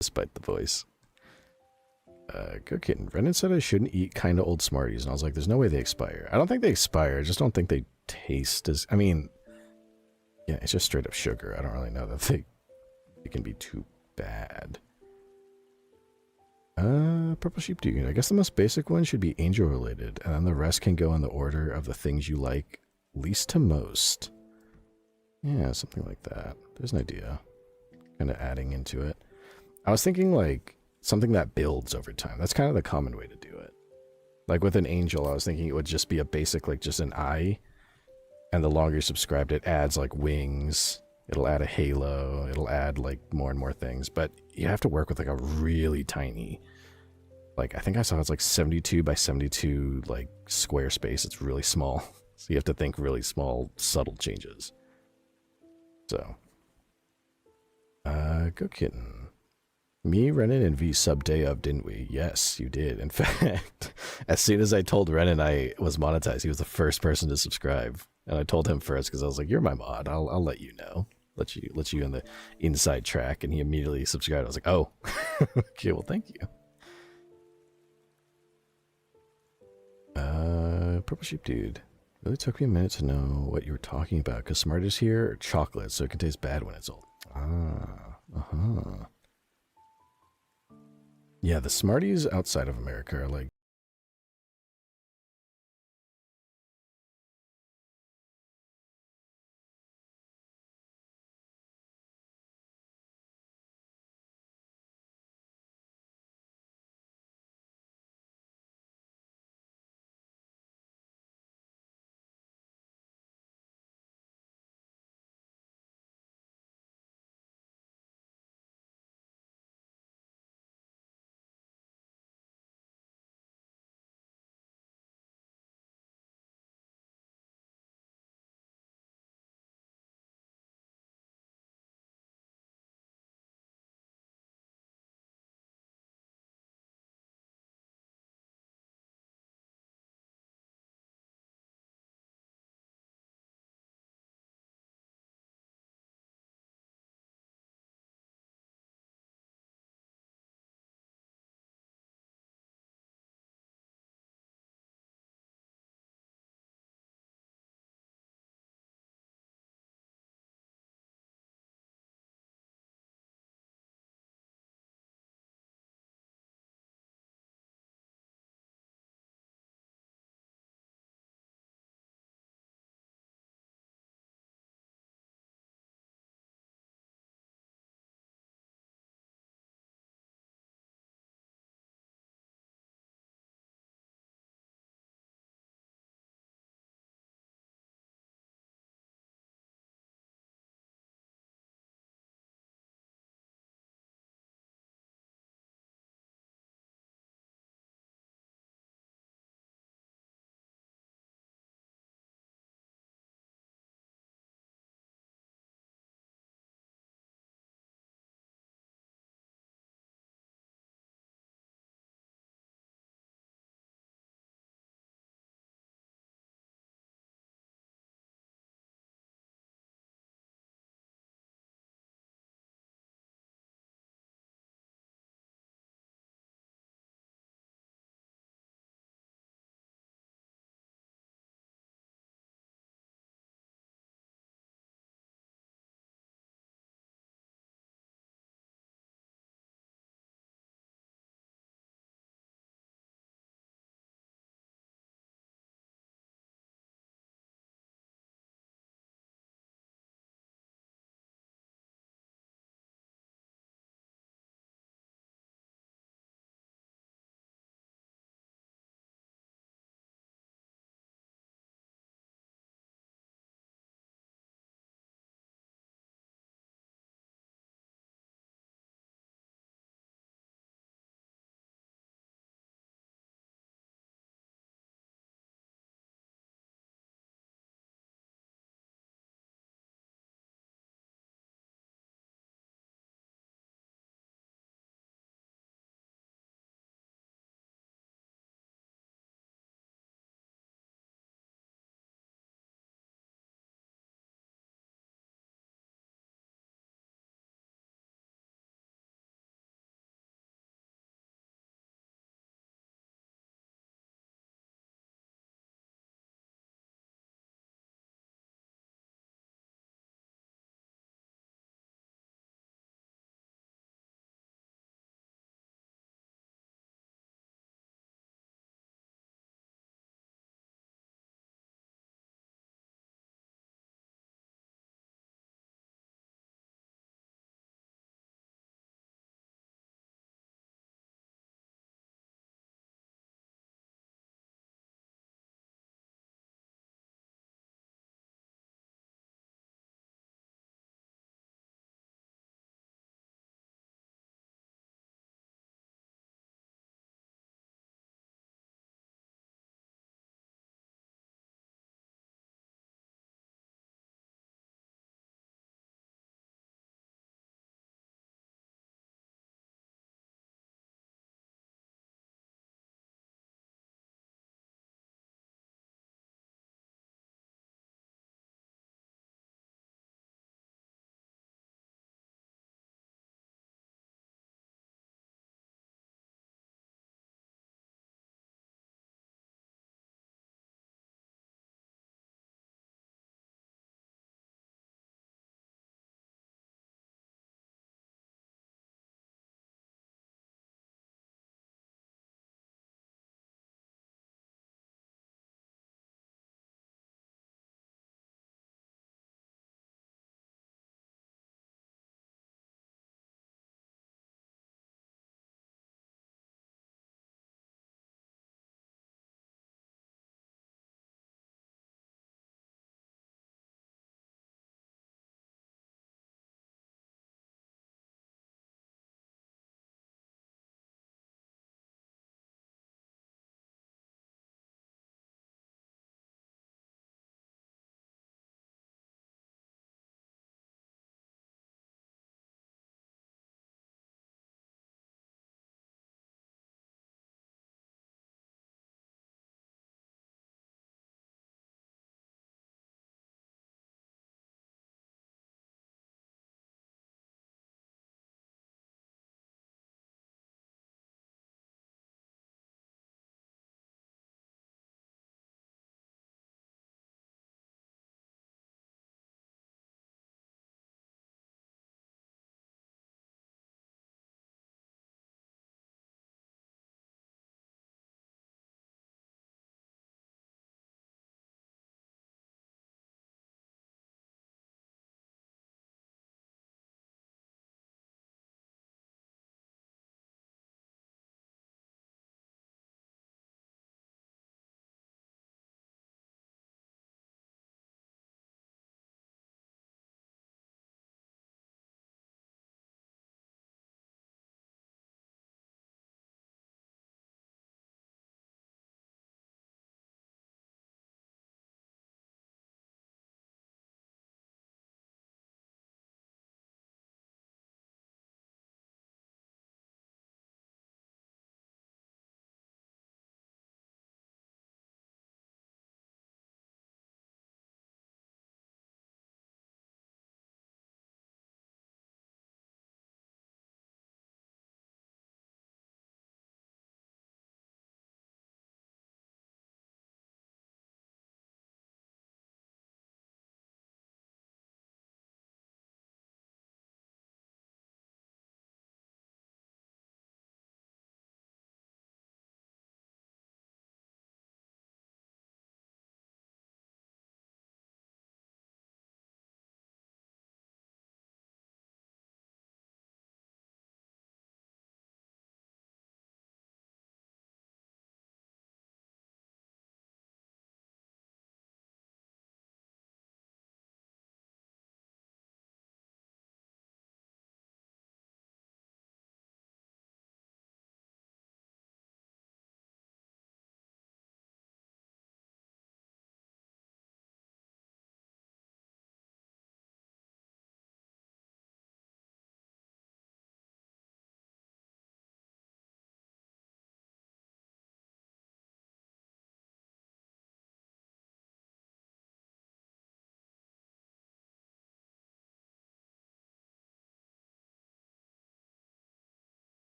despite the voice. Good kitten. Brendan said I shouldn't eat kind of old Smarties, and I was like, there's no way they expire. I don't think they expire. I just don't think they taste as... I mean, yeah, it's just straight up sugar. I don't really know that they can be too bad. Purple Sheep Dude. I guess the most basic one should be angel related, and then the rest can go in the order of the things you like least to most. Yeah, something like that. There's an idea. Kind of adding into it. I was thinking like something that builds over time. That's kind of the common way to do it. Like with an angel, I was thinking it would just be a basic, like just an eye. And the longer you subscribed, it adds like wings. It'll add a halo. It'll add like more and more things. But you have to work with like a really tiny, like I think I saw it's like 72 by 72 like square space. It's really small. So you have to think really small, subtle changes. So, go kitten. Me, Renan, and V subbed day of, didn't we? Yes, you did. In fact, as soon as I told Renan I was monetized, he was the first person to subscribe. And I told him first because I was like, "You're my mod. I'll let you know. Let you in the inside track." And he immediately subscribed. I was like, "Oh, okay. Well, thank you." Purple Sheep Dude. Really took me a minute to know what you were talking about because Smarties here are chocolate, so it can taste bad when it's old. Ah, Yeah, the Smarties outside of America are like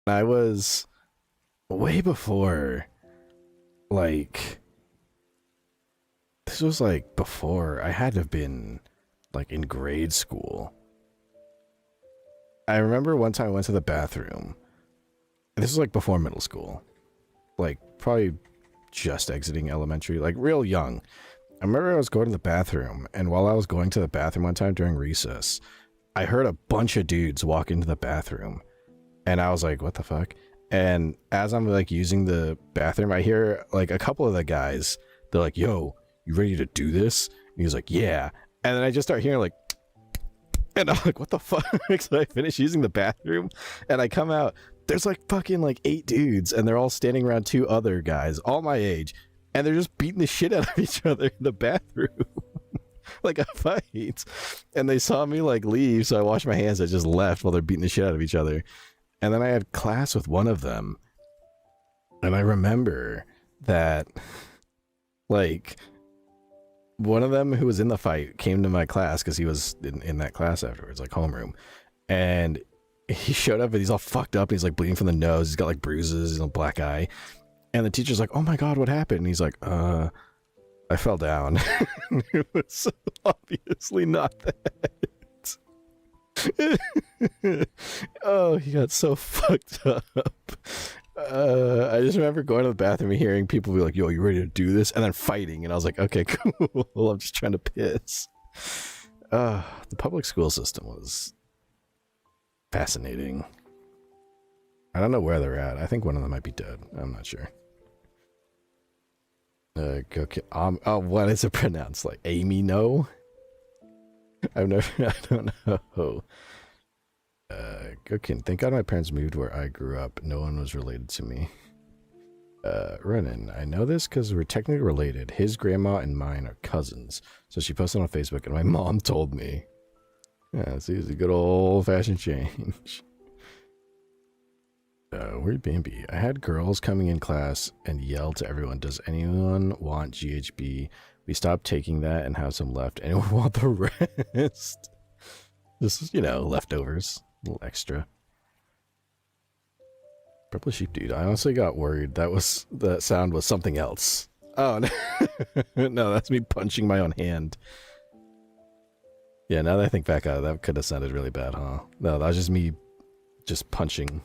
I was way before, like, this was like before I had to have been like in grade school. I remember one time I went to the bathroom. This was like before middle school, like probably just exiting elementary, like real young. I remember I was going to the bathroom, and while I was going to the bathroom one time during recess, I heard a bunch of dudes walk into the bathroom, and I was like, what the fuck? And as I'm like using the bathroom, I hear like a couple of the guys, they're like, yo, you ready to do this? And he was like, yeah. And then I just start hearing like, and I'm like, what the fuck? So I finish using the bathroom, and I come out, there's like fucking like 8 dudes, and they're all standing around 2 other guys, all my age, and they're just beating the shit out of each other in the bathroom. Like a fight. And they saw me like leave, so I washed my hands. I just left while they're beating the shit out of each other. And then I had class with one of them, and I remember that like one of them who was in the fight came to my class because he was in that class afterwards, like homeroom, and he showed up and he's all fucked up and he's like bleeding from the nose. He's got like bruises, he's a black eye, and the teacher's like, oh my god, what happened? And he's like, I fell down. It was obviously not that. Oh, he got so fucked up. I just remember going to the bathroom and hearing people be like, yo, you ready to do this? And then fighting. And I was like, okay, cool. I'm just trying to piss. The public school system was fascinating. I don't know where they're at. I think one of them might be dead. I'm not sure. What is it pronounced? Like Amy? No? I don't know. Gokin, thank God my parents moved where I grew up. No one was related to me. Renan, I know this because we're technically related. His grandma and mine are cousins. So she posted on Facebook and my mom told me. Yeah, it's a good old-fashioned change. Weird Bambi. I had girls coming in class and yell to everyone, does anyone want GHB? We stopped taking that and have some left. Anyone want the rest? This is, leftovers. A little extra. Purple sheep dude. I honestly got worried. That sound was something else. Oh, no. No, that's me punching my own hand. Yeah, now that I think back on it, that could have sounded really bad, huh? No, that was just me just punching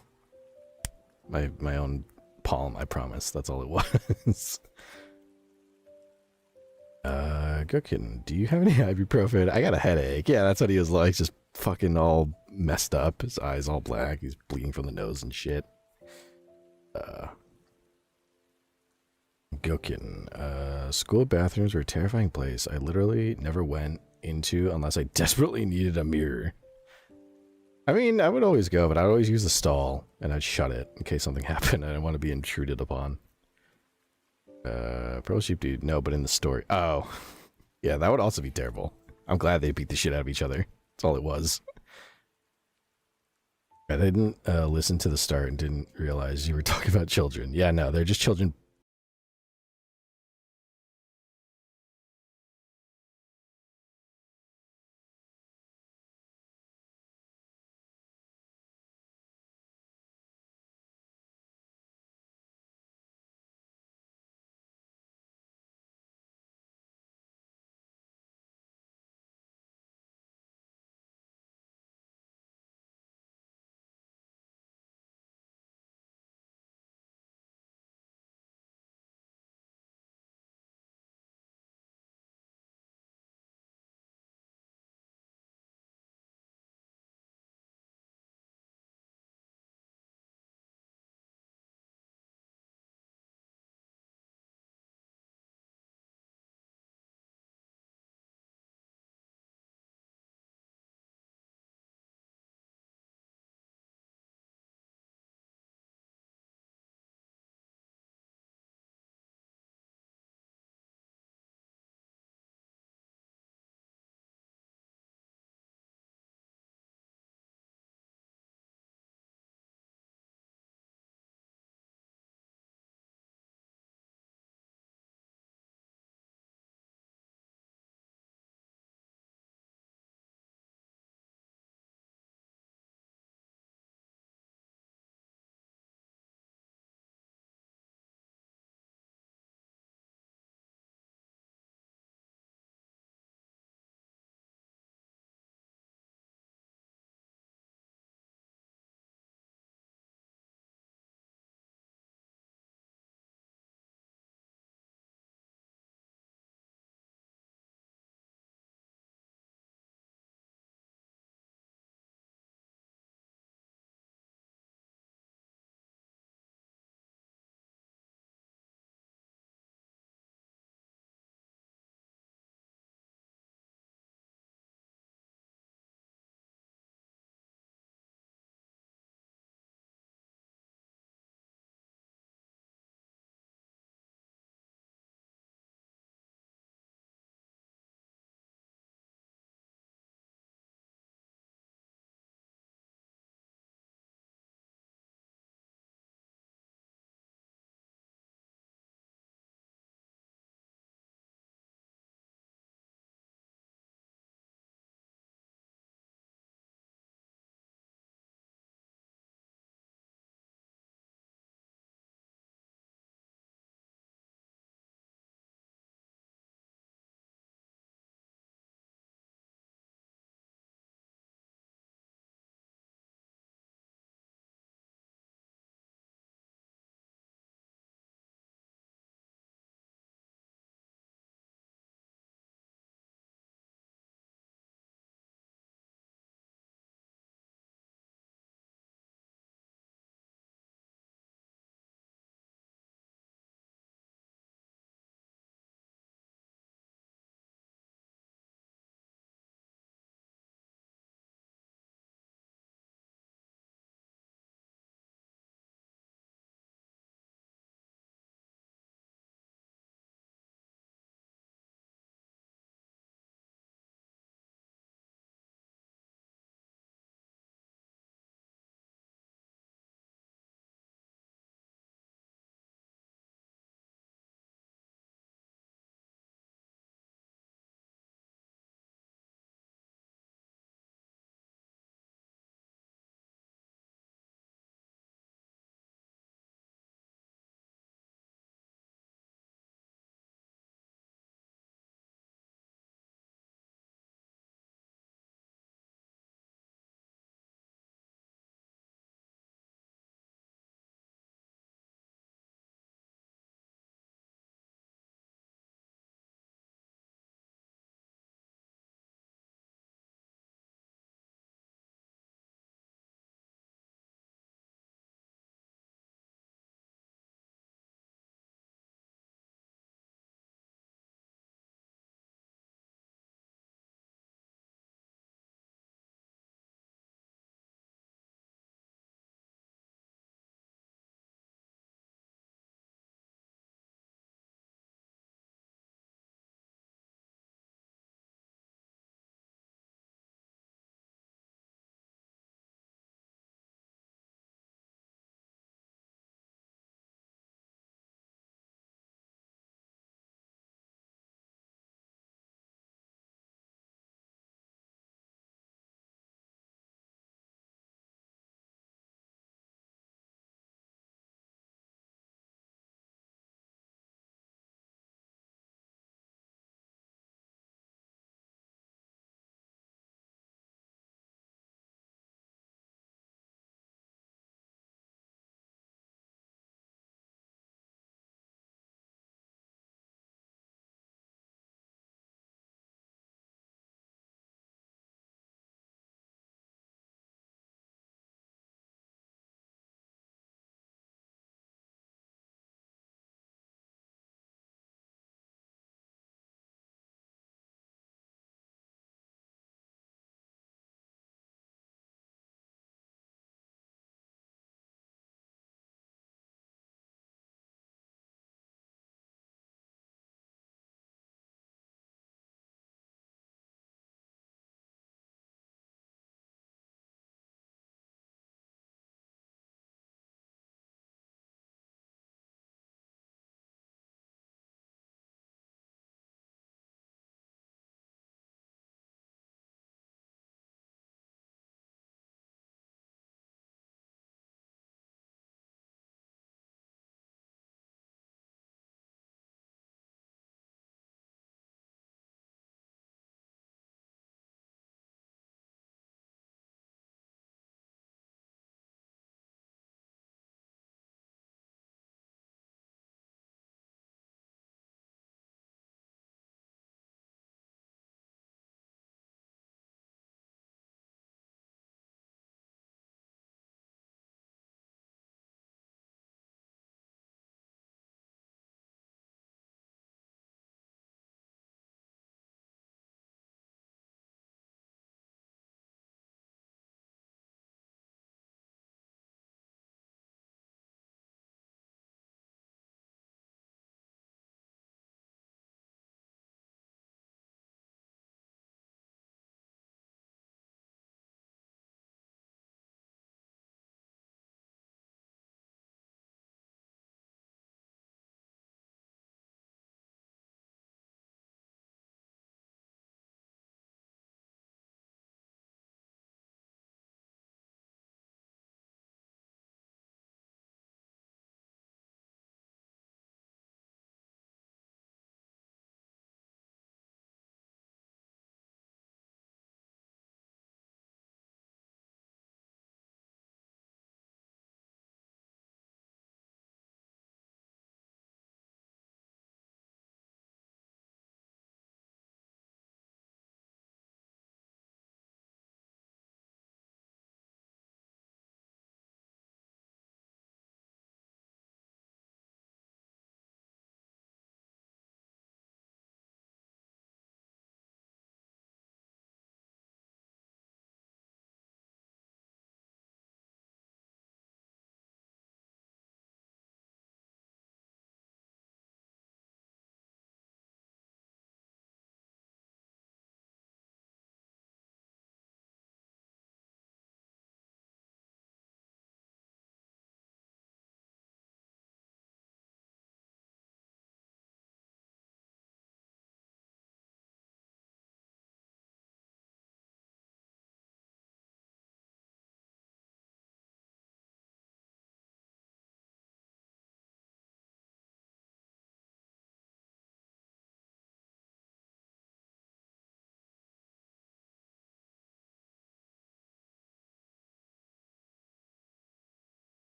my own palm, I promise. That's all it was. Gokin, do you have any ibuprofen? I got a headache. Yeah, that's what he was like, just fucking all messed up. His eyes all black. He's bleeding from the nose and shit. Gokin, school bathrooms were a terrifying place. I literally never went into unless I desperately needed a mirror. I mean, I would always go, but I'd always use the stall, and I'd shut it in case something happened. I didn't want to be intruded upon. Pro sheep dude, no, but in the story. Oh, yeah, that would also be terrible. I'm glad they beat the shit out of each other. That's all it was. I didn't listen to the start and didn't realize you were talking about children. Yeah, no, they're just children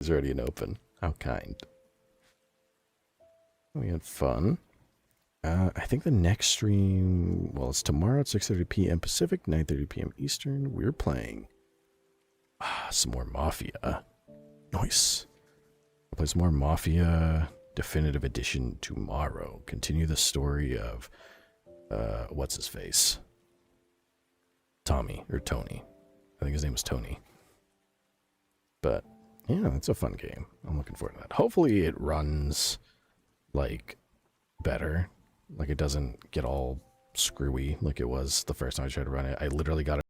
He's already an open. How kind. We had fun. I think the next stream, well, it's tomorrow at 6:30 p.m. Pacific, 9:30 p.m. Eastern. We're playing some more Mafia. Nice. I'll play some more Mafia Definitive Edition tomorrow. Continue the story of, what's his face? Tommy, or Tony. I think his name was Tony. But, yeah, it's a fun game. I'm looking forward to that. Hopefully it runs, like, better. Like, it doesn't get all screwy like it was the first time I tried to run it. I literally got it.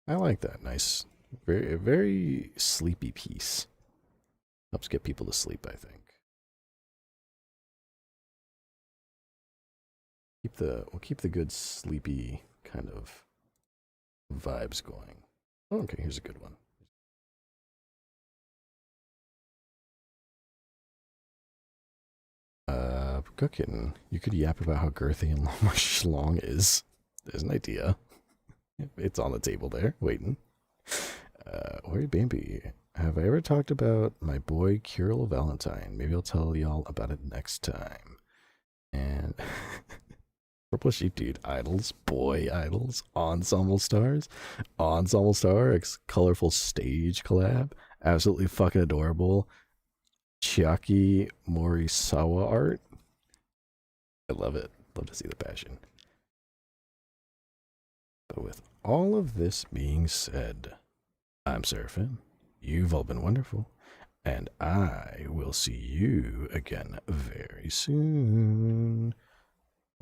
I like that. Nice. Very, very sleepy piece. Helps get people to sleep, I think. We'll keep the good sleepy kind of vibes going. Oh, okay, here's a good one. Cookin', you could yap about how girthy and Schlong is. There's an idea. It's on the table there, waiting. Ori Bambi, have I ever talked about my boy Kirill Valentine? Maybe I'll tell y'all about it next time. And Purple Sheep Dude, Idols, Boy Idols, Ensemble Stars, Ensemble Star, colorful stage collab, absolutely fucking adorable. Chiaki Morisawa art. I love it. Love to see the passion. But with all of this being said, I'm Seraphim. You've all been wonderful. And I will see you again very soon.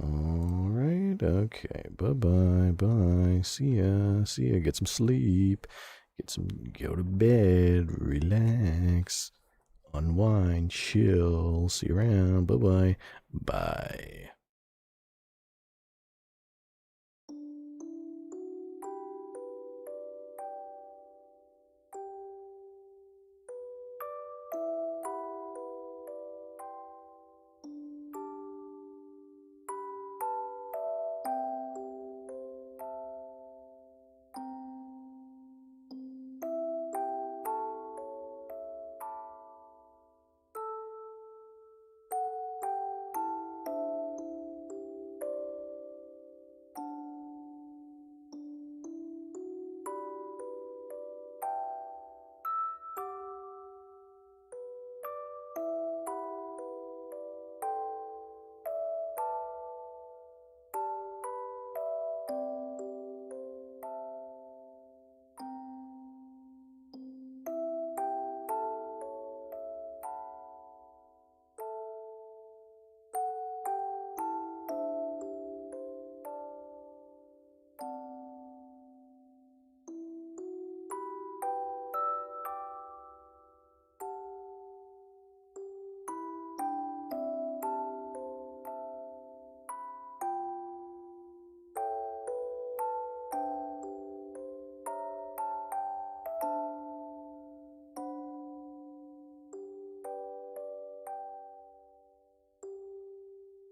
Alright, okay. Bye-bye, bye. See ya, see ya. Get some sleep. Go to bed. Relax. Unwind, chill. See you around. Bye-bye. Bye.